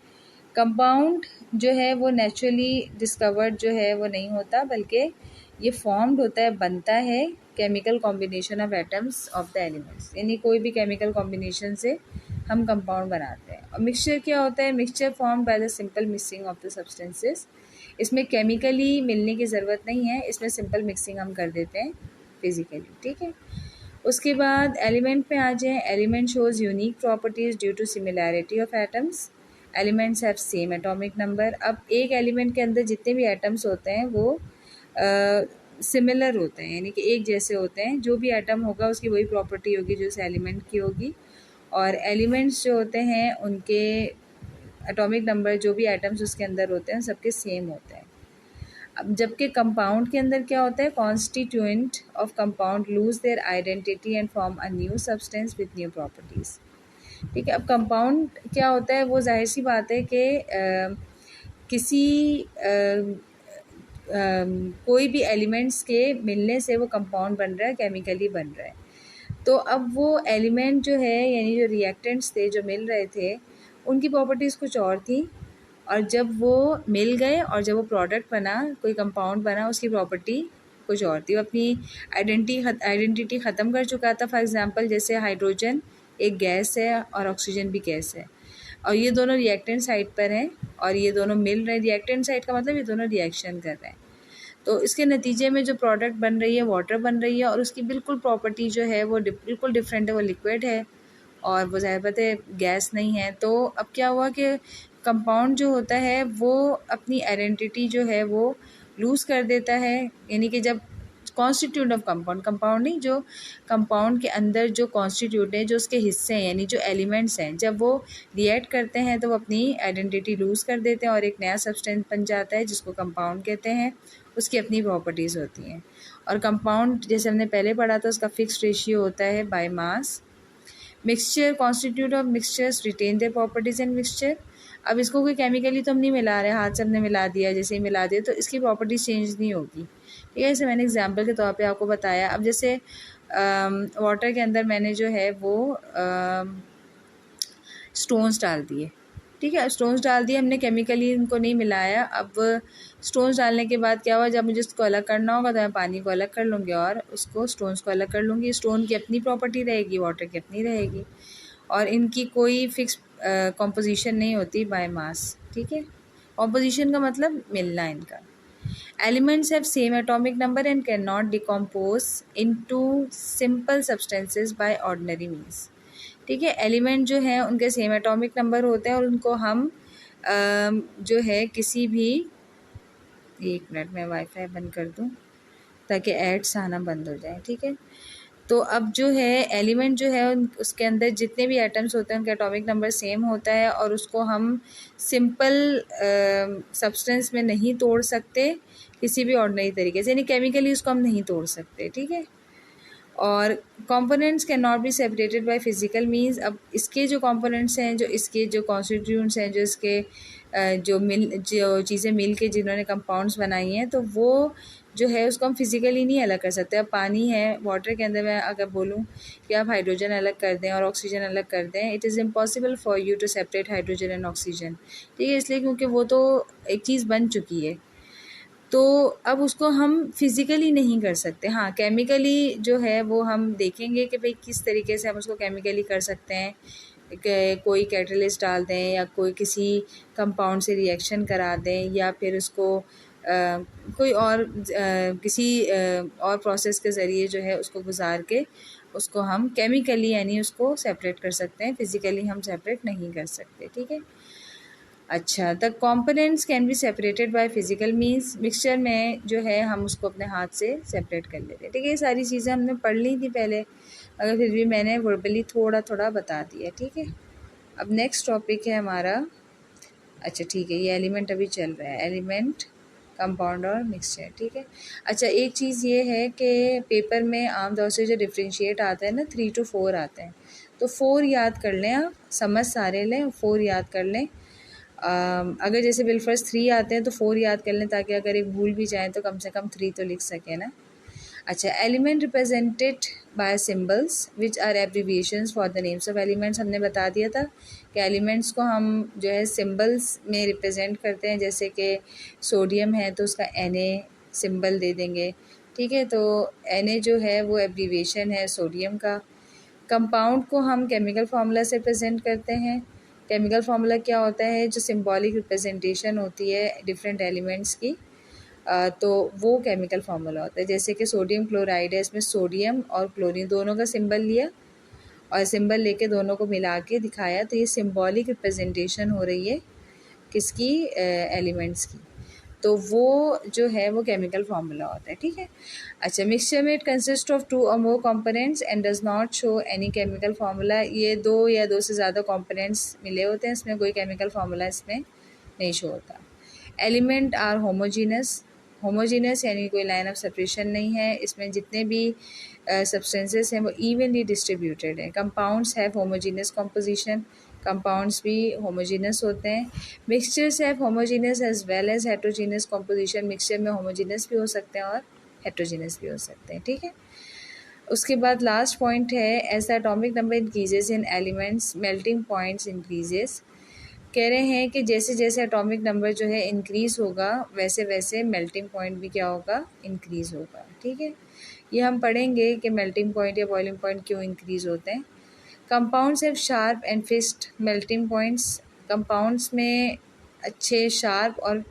कंपाउंड जो है वो नेचुरली डिस्कवर्ड जो है वो नहीं होता, बल्कि ये फॉर्म्ड होता है, बनता है chemical combination of atoms of the elements, यानी कोई भी केमिकल कॉम्बिनेशन से हम कंपाउंड बनाते हैं। और मिक्सचर क्या होता है, mixture form by the simple mixing of the substances. इसमें केमिकली मिलने की ज़रूरत नहीं है, इसमें सिंपल मिक्सिंग हम कर देते हैं फिज़िकली, ठीक है। उसके बाद एलिमेंट पे आ जाएँ। Element shows unique properties due to similarity of atoms. Elements have same atomic number. अब एक एलिमेंट के अंदर जितने भी एटम्स होते हैं वो सिमिलर होते हैं, यानी कि एक जैसे होते हैं, जो भी एटम होगा उसकी वही प्रॉपर्टी होगी जो उस एलिमेंट की होगी। और एलिमेंट्स जो होते हैं उनके एटॉमिक नंबर, जो भी एटम्स उसके अंदर होते हैं सबके सेम होते हैं। अब जबकि कंपाउंड के अंदर क्या होता है, constituent of compound lose their identity and form a new substance with new properties, ठीक है। अब कंपाउंड क्या होता है, वो जाहिर सी बात है कि किसी कोई भी एलिमेंट्स के मिलने से वो कंपाउंड बन रहा है, केमिकली बन रहा है। तो अब वो एलिमेंट जो है, यानी जो रिएक्टेंट्स थे जो मिल रहे थे, उनकी प्रॉपर्टीज़ कुछ और थी, और जब वो मिल गए और जब वो प्रोडक्ट बना, कोई कंपाउंड बना, उसकी प्रॉपर्टी कुछ और थी, वो अपनी आइडेंटिटी ख़त्म कर चुका था। फॉर एग्जांपल जैसे हाइड्रोजन एक गैस है और ऑक्सीजन भी गैस है, और ये दोनों रिएक्टेंट साइड पर हैं और ये दोनों मिल रहे हैं। रिएक्टेंट साइड का मतलब ये दोनों रिएक्शन कर रहे हैं, तो इसके नतीजे में जो प्रोडक्ट बन रही है वाटर बन रही है, और उसकी बिल्कुल प्रॉपर्टी जो है वो बिल्कुल डिफरेंट है, वो लिक्विड है और वो ज़ाहिर बात है गैस नहीं है। तो अब क्या हुआ कि कंपाउंड जो होता है वो अपनी आइडेंटिटी जो है वो लूज़ कर देता है, यानी कि जब कॉन्स्टिट्यूट ऑफ कंपाउंड नहीं, जो कंपाउंड के अंदर जो कॉन्स्टिट्यूट है, जो उसके हिस्से हैं, यानी जो एलिमेंट्स हैं, जब वो रिएक्ट करते हैं तो वो अपनी आइडेंटिटी लूज़ कर देते हैं और एक नया सब्सटेंस बन जाता है जिसको कंपाउंड कहते हैं। उसकी अपनी प्रॉपर्टीज़ होती हैं। और कंपाउंड जैसे हमने पहले पढ़ा था उसका फिक्स्ड रेशियो होता है by mass. Mixture constitute of mixtures retain their properties in mixture. अब इसको कोई केमिकली तो हम नहीं मिला रहे, हाथ से हमने मिला दिया, जैसे ही मिला दिया तो इसकी प्रॉपर्टीज़ चेंज नहीं होगी, ठीक है। जैसे मैंने एग्जांपल के तौर पे आपको बताया, अब जैसे वाटर के अंदर मैंने जो है वो स्टोन्स डाल दिए। ठीक है, स्टोन्स डाल दिए हमने, केमिकली इनको नहीं मिलाया। अब स्टोन्स डालने के बाद क्या हुआ, जब मुझे उसको अलग करना होगा तो मैं पानी को अलग कर लूँगी और उसको स्टोन्स को अलग कर लूँगी। स्टोन की अपनी प्रॉपर्टी रहेगी, वाटर की अपनी रहेगी, और इनकी कोई फिक्स कॉम्पोजिशन नहीं होती बाय मास। ठीक है, कॉम्पोजिशन का मतलब मिलना इनका। Elements have same atomic number and can not decompose into simple substances by ordinary means. ठीक है, एलिमेंट जो है उनके सेम एटॉमिक नंबर होते हैं और उनको हम जो है किसी भी, एक मिनट में वाईफाई बंद कर दूं ताकि एड्स आना बंद हो जाए। ठीक है, तो अब जो है एलिमेंट जो है उसके अंदर जितने भी एटम्स होते हैं उनका एटॉमिक नंबर सेम होता है और उसको हम सिंपल सब्सटेंस में नहीं तोड़ सकते किसी भी ऑर्डिनरी तरीके से, यानी केमिकली उसको हम नहीं तोड़ सकते। ठीक है, और components can not be separated by physical means. अब इसके जो कंपोनेंट्स हैं, जो इसके जो कॉन्स्टिट्यूएंट्स हैं, जो इसके जो चीज़ें मिल के जिन्होंने कंपाउंड्स बनाई हैं, तो वो जो है उसको हम फिजिकली नहीं अलग कर सकते। अब पानी है, वाटर के अंदर मैं अगर बोलूँ कि आप हाइड्रोजन अलग कर दें और ऑक्सीजन अलग कर दें, it is impossible for you to separate hydrogen and oxygen. ठीक है, इसलिए क्योंकि वो तो एक चीज़ बन चुकी है, तो अब उसको हम फिज़िकली नहीं कर सकते। हाँ, केमिकली जो है वो हम देखेंगे कि भाई किस तरीके से हम उसको केमिकली कर सकते हैं, कोई कैटलिस्ट डाल दें या कोई किसी कंपाउंड से रिएक्शन करा दें या फिर उसको कोई और किसी और प्रोसेस के ज़रिए जो है उसको गुजार के उसको हम केमिकली यानी उसको सेपरेट कर सकते हैं, फिज़िकली हम सेपरेट नहीं कर सकते। ठीक है, अच्छा, the components can be separated by physical means. Mixture में जो है हम उसको अपने हाथ से सेपरेट कर लेते हैं। ठीक है, ये सारी चीज़ें हमने पढ़ ली थी पहले, मगर फिर भी मैंने वर्बली थोड़ा थोड़ा बता दिया। ठीक है, अब नेक्स्ट टॉपिक है हमारा, अच्छा ठीक है, ये एलिमेंट अभी चल रहा है, एलिमेंट, कंपाउंड और मिक्सचर। ठीक है, अच्छा एक चीज़ ये है कि पेपर में आमतौर से जो डिफ्रेंशिएट आता है ना, 3 to 4 आते हैं, तो 4 याद कर लें आप, समझ सारे लें, 4 याद कर लें। अगर जैसे बिलफर्स्ट 3 आते हैं तो 4 याद कर लें ताकि अगर एक भूल भी जाए तो कम से कम 3 तो लिख सकें ना। अच्छा, element represented by symbols which are abbreviations for the names of elements. हमने बता दिया था कि एलिमेंट्स को हम जो है सिंबल्स में रिप्रेजेंट करते हैं, जैसे कि सोडियम है तो उसका Na सिंबल दे देंगे। ठीक है, तो Na जो है वो एब्रीविएशन है सोडियम का। कंपाउंड को हम केमिकल फार्मूला से प्रेजेंट करते हैं। केमिकल फार्मूला क्या होता है, जो सिंबॉलिक रिप्रेजेंटेशन होती है डिफरेंट एलिमेंट्स की, तो वो केमिकल फार्मूला होता है। जैसे कि सोडियम क्लोराइड है, इसमें सोडियम और क्लोरीन दोनों का सिंबल लिया और सिंबल लेके दोनों को मिला के दिखाया, तो ये सिंबॉलिक रिप्रेजेंटेशन हो रही है किसकी, एलिमेंट्स की, तो वो जो है वो केमिकल फार्मूला होता है। ठीक है, अच्छा, मिक्सचर में इट कंसिस्ट ऑफ 2 और more components and does not show any chemical formula. ये 2 या 2 से ज़्यादा कंपोनेंट्स मिले होते हैं, इसमें कोई केमिकल फार्मूला इसमें नहीं शो होता। एलिमेंट आर होमोजीनस, होमोजीनस यानी कोई लाइन ऑफ सेपरेशन नहीं है, इसमें जितने भी सब्सटेंसेस हैं वो इवनली डिस्ट्रीब्यूटेड हैं। Compounds have homogeneous composition, compounds भी होमोजीनस होते हैं। Mixtures have homogeneous as well as heterogeneous composition, mixture में होमोजीनस भी हो सकते हैं और हेट्रोजीनस भी हो सकते हैं। ठीक है, उसके बाद लास्ट पॉइंट है, as the atomic number increases in elements melting points increases. कह रहे हैं कि जैसे जैसे एटॉमिक नंबर जो है इंक्रीज़ होगा वैसे वैसे मेल्टिंग पॉइंट भी क्या होगा, इंक्रीज़ होगा। ठीक है, ये हम पढ़ेंगे कि मेल्टिंग पॉइंट या बॉइलिंग पॉइंट क्यों इंक्रीज़ होते हैं। Compounds have sharp and fixed melting points, compounds में अच्छे शार्प और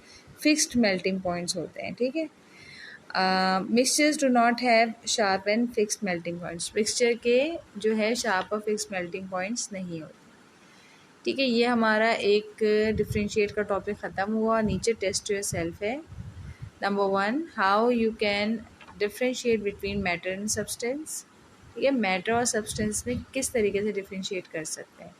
फिक्स्ड मेल्टिंग पॉइंट्स होते हैं। ठीक है, mixtures do not have sharp and fixed melting points, mixture के जो है शार्प और फिक्स्ड मेल्टिंग पॉइंट्स नहीं होते। ठीक है, ये हमारा एक डिफ्रेंशिएट का टॉपिक ख़त्म हुआ। नीचे टेस्ट योर सेल्फ है। Number 1, how you can differentiate between matter and substance. ठीक है, मैटर और सब्सटेंस में किस तरीके से डिफ्रेंशिएट कर सकते हैं।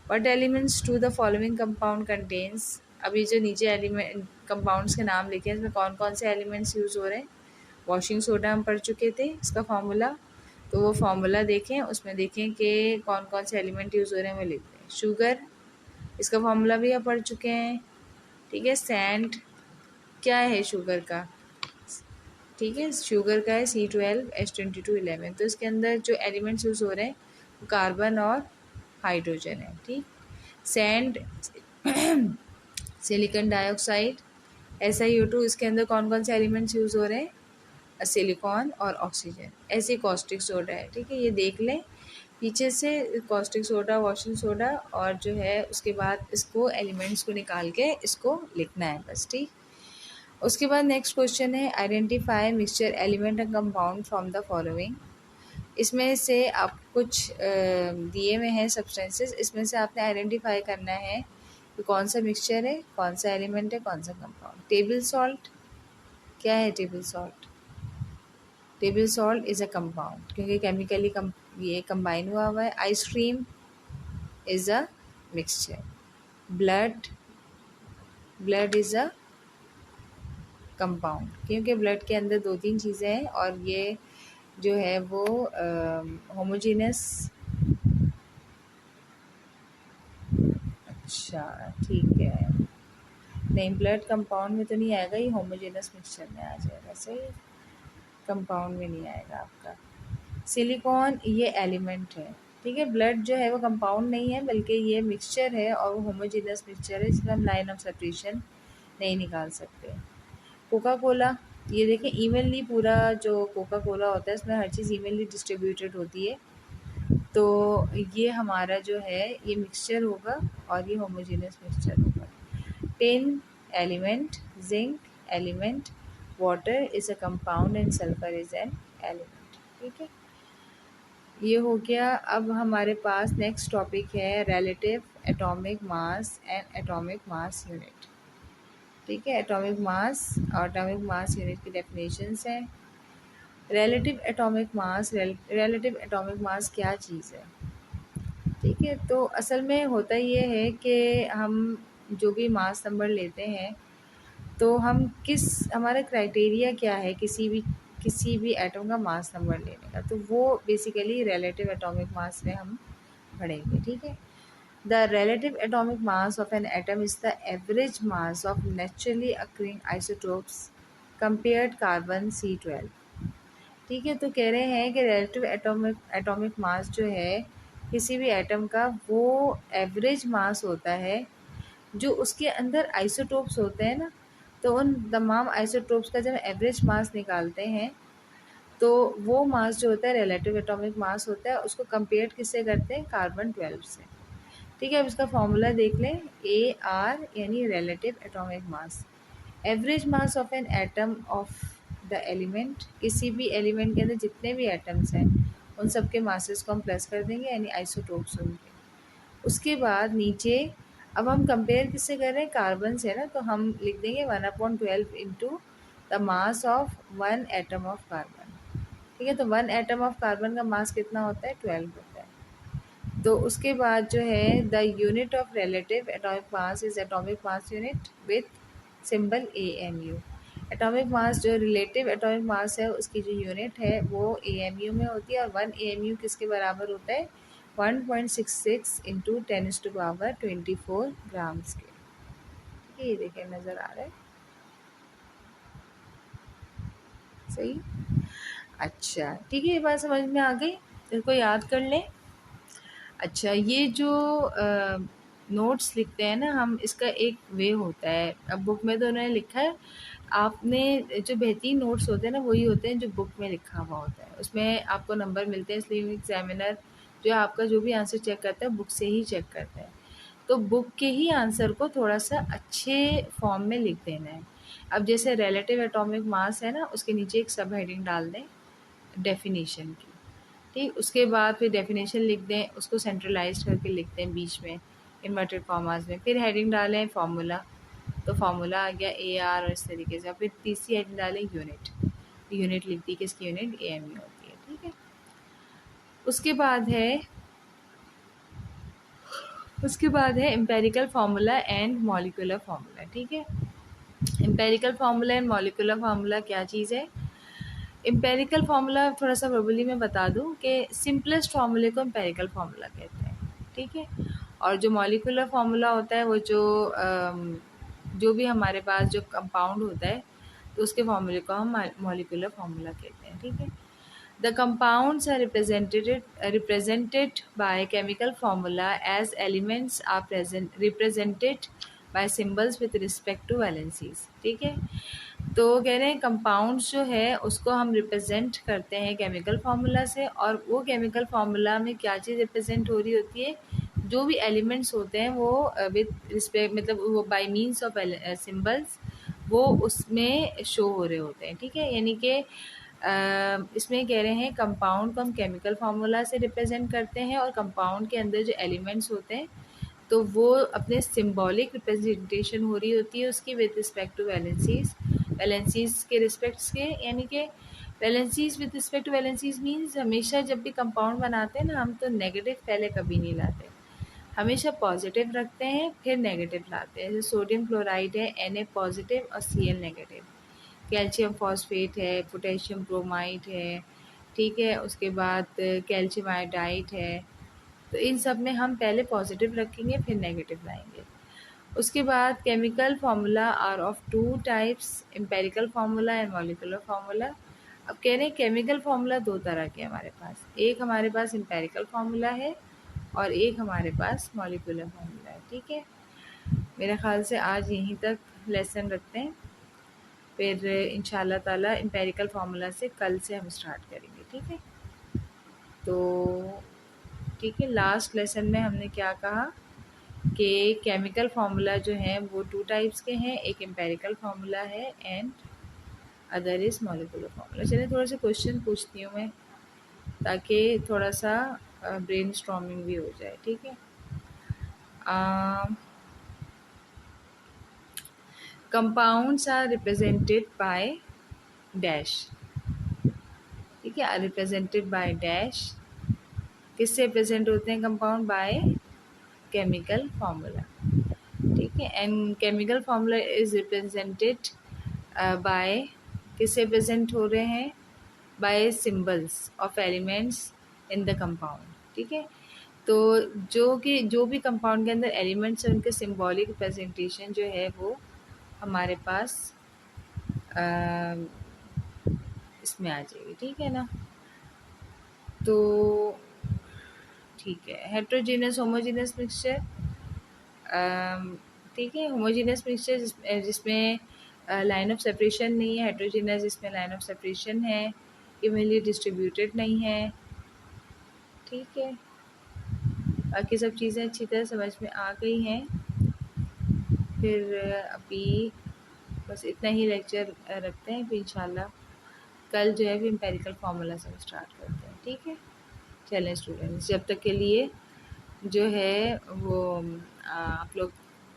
What elements do the following compound contains. अभी जो नीचे एलिमेंट कंपाउंड्स के नाम लिखे हैं इसमें कौन कौन से एलिमेंट्स यूज़ हो रहे हैं। वॉशिंग सोडा हम पढ़ चुके थे, इसका फार्मूला, तो वो फार्मूला देखें, उसमें देखें कि कौन कौन से एलिमेंट यूज़ हो रहे हैं वो लिखते हैं। शुगर, इसका फार्मूला भी आप पढ़ चुके हैं। ठीक है, सैंड क्या है शुगर का, ठीक है, शुगर का है C12H2211। तो इसके अंदर जो एलिमेंट्स यूज़ हो रहे हैं वो कार्बन और हाइड्रोजन है। ठीक, सैंड, सिलिकॉन डाइऑक्साइड, SiO2, इसके अंदर कौन कौन से एलिमेंट्स यूज़ हो रहे हैं, सिलिकॉन और ऑक्सीजन। ऐसे कॉस्टिक सोडा है। ठीक है, ये देख लें पीछे से, कॉस्टिक सोडा, वॉशिंग सोडा, और जो है उसके बाद इसको एलिमेंट्स को निकाल के इसको लिखना है बस। ठीक, उसके बाद नेक्स्ट क्वेश्चन है identify mixture element and compound from the following. इसमें से आप कुछ दिए हुए हैं सब्सटेंसेस, इसमें से आपने आइडेंटिफाई करना है कि कौन सा मिक्सचर है, कौन सा एलिमेंट है, कौन सा कंपाउंड। टेबल सॉल्ट क्या है? Table salt, table salt is a compound क्योंकि केमिकली ये कंबाइन हुआ है। Ice cream is a mixture. Blood, blood is a compound क्योंकि ब्लड के अंदर दो तीन चीज़ें हैं और ये जो है वो होमोजीनस। अच्छा, ठीक है, नहीं ब्लड कंपाउंड में तो नहीं आएगा, ये होमोजेनस मिक्सचर में आ जाएगा। सही, कंपाउंड में नहीं आएगा आपका। सिलिकॉन ये एलिमेंट है। ठीक है, ब्लड जो है वो कंपाउंड नहीं है बल्कि ये मिक्सचर है और वो होमोजेनस मिक्सचर है, इसमें हम लाइन ऑफ सेपरेशन नहीं निकाल सकते। कोका कोला, ये देखें इवनली, पूरा जो कोका कोला होता है इसमें हर चीज़ इवनली डिस्ट्रीब्यूटेड होती है। तो ये हमारा जो है ये मिक्सचर होगा और ये होमोजेनस मिक्सचर होगा। Tin element, zinc element, water is a compound and sulphur is an element. ठीक है, ये हो गया। अब हमारे पास नेक्स्ट टॉपिक है relative atomic mass and atomic mass unit. ठीक है, एटॉमिक मास और एटॉमिक मास यूनिट की डेफिनेशंस हैं। Relative atomic mass, relative atomic mass क्या चीज़ है? ठीक है, तो असल में होता ये है कि हम जो भी मास नंबर लेते हैं तो हम हमारा क्राइटेरिया क्या है किसी भी एटम का मास नंबर लेने का, तो वो बेसिकली रिलेटिव एटॉमिक मास में हम पढ़ेंगे। ठीक है, the relative atomic mass of an atom is the average mass of naturally occurring isotopes compared carbon C12। ठीक है, तो कह रहे हैं कि रिलेटिव एटॉमिक मास जो है किसी भी एटम का, वो एवरेज मास होता है जो उसके अंदर आइसोटोप्स होते हैं ना, तो उन तमाम आइसोटोप्स का जब एवरेज मास निकालते हैं तो वो मास जो होता है रिलेटिव एटॉमिक मास होता है। उसको कंपेयर किससे करते हैं? कार्बन 12 से। ठीक है, अब इसका फॉर्मूला देख लें, AR यानी relative atomic mass, average mass of an atom of the element, किसी भी एलिमेंट के अंदर जितने भी एटम्स हैं उन सब के मासेस को हम प्लस कर देंगे यानी आइसोटोप्स उनके। उसके बाद नीचे अब हम कंपेयर किससे कर रहे हैं? कार्बन से ना, तो हम लिख देंगे 1/12 into the mass of 1 atom of carbon. ठीक है, तो 1 एटम ऑफ कार्बन का मास कितना होता है? 12 होता है। तो उसके बाद जो है the unit of relative atomic mass is atomic mass unit with symbol AMU। Atomic mass जो रिलेटिव एटॉमिक मास है उसकी जो यूनिट है वो AMU में होती है और 1 AMU किसके बराबर होता है? 1.66 इंटू 10⁻24 ग्राम्स के। ठीक है, ये देखिए नज़र आ रहा है सही। अच्छा, ठीक है, ये बात समझ में आ गई, इसको याद कर लें। अच्छा, ये जो नोट्स लिखते हैं ना हम, इसका एक वे होता है। अब बुक में तो उन्होंने लिखा है, आपने जो बेहतरीन नोट्स होते हैं ना वही होते हैं जो बुक में लिखा हुआ होता है, उसमें आपको नंबर मिलते हैं। इसलिए एग्जामिनर जो आपका जो भी आंसर चेक करता है बुक से ही चेक करता है, तो बुक के ही आंसर को थोड़ा सा अच्छे फॉर्म में लिख देना है। अब जैसे रिलेटिव एटॉमिक मास है ना, उसके नीचे एक सब हेडिंग डाल दें डेफिनेशन की। ठीक, उसके बाद फिर डेफिनेशन लिख दें, उसको सेंट्रलाइज करके लिख दें बीच में इन्वर्टेड कॉमास में, फिर हेडिंग डालें फार्मूला, तो फार्मूला आ गया AR, और इस तरीके से। फिर तीसरी हेडिंग डालें यूनिट, यूनिट लिखती है किसकी? यूनिट AMU होती है। ठीक है, उसके बाद है empirical formula and molecular formula. ठीक है, empirical formula and molecular formula क्या चीज़ है? एम्पेरिकल फार्मूला थोड़ा सा वर्बली में बता दूं कि सिंपलेस्ट फार्मूले को एम्पेरिकल फार्मूला कहते हैं। ठीक है, और जो मॉलिक्यूलर फार्मूला होता है वो जो भी हमारे पास जो कंपाउंड होता है तो उसके फार्मूले को हम मॉलिक्यूलर फार्मूला कहते हैं, ठीक है। The compounds are represented by chemical formula as elements are represented by symbols with respect to valencies, ठीक है। तो कह रहे हैं कंपाउंड्स जो है उसको हम रिप्रेजेंट करते हैं केमिकल फार्मूला से, और वो केमिकल फार्मूला में क्या चीज़ रिप्रेजेंट हो रही होती है, जो भी एलिमेंट्स होते हैं वो विद रिस्पेक्ट मतलब वो बाय मीन्स ऑफ सिंबल्स वो उसमें शो हो रहे होते हैं, ठीक है। यानी कि इसमें कह रहे हैं कंपाउंड को हम केमिकल फार्मूला से रिप्रेजेंट करते हैं, और कंपाउंड के अंदर जो एलिमेंट्स होते हैं तो वो अपने सिंबॉलिक रिप्रेजेंटेशन हो रही होती है उसकी विद रिस्पेक्ट टू वैलेंसीज के रिस्पेक्ट्स के। यानी कि valencies with respect to valencies means हमेशा जब भी कंपाउंड बनाते हैं ना हम, तो नेगेटिव पहले कभी नहीं लाते, हमेशा पॉजिटिव रखते हैं फिर नेगेटिव लाते हैं। जैसे सोडियम क्लोराइड है Na पॉजिटिव और Cl नेगेटिव, कैल्शियम फॉस्फेट है, पोटेशियम ब्रोमाइड है, ठीक है, उसके बाद कैल्शियम आयोडाइड है। तो इन सब में हम पहले पॉजिटिव रखेंगे फिर नेगेटिव लाएंगे। उसके बाद chemical formula are of two types, empirical formula and molecular formula. अब कह रहे हैं केमिकल फार्मूला दो तरह के हमारे पास, एक हमारे पास एम्पेरिकल फार्मूला है और एक हमारे पास मॉलिक्यूलर फार्मूला है, ठीक है। मेरे ख्याल से आज यहीं तक लेसन रखते हैं, फिर इंशाल्लाह ताला एम्पेरिकल फार्मूला से कल से हम स्टार्ट करेंगे, ठीक है। तो ठीक है, लास्ट लेसन में हमने क्या कहा कि केमिकल फार्मूला जो है वो टू टाइप्स के हैं, एक एम्पेरिकल फार्मूला है and other is molecular formula. चलिए थोड़ा सा क्वेश्चन पूछती हूँ मैं, ताकि थोड़ा सा ब्रेन स्टॉर्मिंग भी हो जाए, ठीक है। Compounds are represented by dash, ठीक है, रिप्रेजेंटेड बाय डैश। किससे रिप्रेजेंट होते हैं कंपाउंड? बाय केमिकल फार्मूला, ठीक है। And chemical formula is represented by, किससे रिप्रेजेंट हो रहे हैं? By symbols of elements in the compound, ठीक है। तो जो भी कंपाउंड के अंदर एलिमेंट्स हैं उनके सिंबॉलिक रिप्रेजेंटेशन जो है वो हमारे पास इसमें आ जाएगी, ठीक है ना। तो ठीक है, हेट्रोजीनियस होमोजीनियस मिक्सचर, ठीक है, होमोजीनियस मिक्सचर जिसमें लाइन ऑफ सेपरेशन नहीं है, हेट्रोजीनियस जिसमें लाइन ऑफ सेपरेशन है, इवनली डिस्ट्रीब्यूटेड नहीं है, ठीक है। बाकी सब चीज़ें अच्छी तरह समझ में आ गई हैं। फिर अभी बस इतना ही लेक्चर रखते हैं, फिर इंशाल्लाह कल जो है फिर एम्पेरिकल फार्मूला से स्टार्ट करते हैं, ठीक है। चलें स्टूडेंट्स, जब तक के लिए जो है वो आप लोग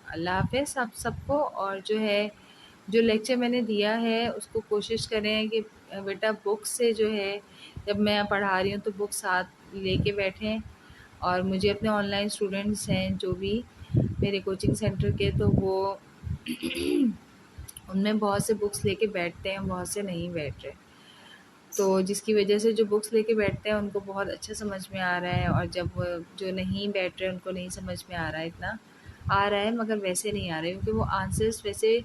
अल्लाह हाफ़िज़ आप सबको। और जो है जो लेक्चर मैंने दिया है उसको कोशिश करें कि बेटा बुक से जो है जब मैं पढ़ा रही हूँ तो बुक साथ लेके बैठें। और मुझे अपने ऑनलाइन स्टूडेंट्स हैं जो भी मेरे कोचिंग सेंटर के, तो वो उनमें बहुत से बुक्स लेके बैठते हैं, बहुत से नहीं बैठ रहे, तो जिसकी वजह से जो बुक्स लेके बैठते हैं उनको बहुत अच्छा समझ में आ रहा है, और जब जो नहीं बैठ रहे उनको नहीं समझ में आ रहा है, इतना आ रहा है मगर वैसे नहीं आ रहे, क्योंकि वो आंसर्स वैसे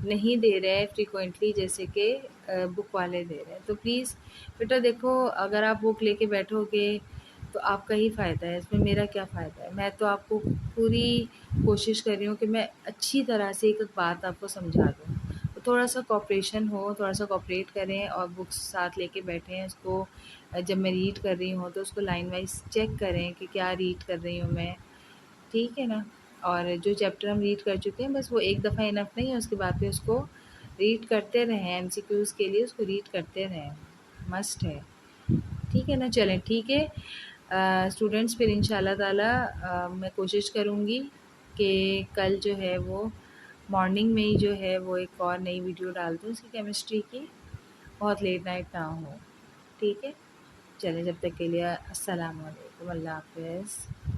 नहीं दे रहे हैं फ्रीक्वेंटली जैसे कि बुक वाले दे रहे हैं। तो प्लीज़ बेटा देखो, अगर आप बुक लेके बैठोगे तो आपका ही फ़ायदा है, इसमें मेरा क्या फ़ायदा है। मैं तो आपको पूरी कोशिश कर रही हूँ कि मैं अच्छी तरह से एक एक बात आपको समझा दूँ। तो थोड़ा सा कोऑपरेशन हो, थोड़ा सा कोऑपरेट करें और बुक्स साथ लेके बैठें। उसको जब मैं रीड कर रही हूँ तो उसको लाइन वाइज चेक करें कि क्या रीड कर रही हूँ मैं, ठीक है ना। और जो चैप्टर हम रीड कर चुके हैं बस वो एक दफ़ा इनफ नहीं है, उसके बाद फिर उसको रीड करते रहें, एमसीक्यूज़ के लिए उसको रीड करते रहें, मस्ट है, ठीक है ना। चलें ठीक है स्टूडेंट्स, फिर इंशाल्लाह ताला मैं कोशिश करूँगी कि कल जो है वो मॉर्निंग में ही जो है वो एक और नई वीडियो डाल दूँ उसकी केमिस्ट्री की, बहुत लेट नाइट ना हो, ठीक है। चलें, जब तक के लिए अस्सलाम वालेकुम, अल्लाह हाफ़िज़।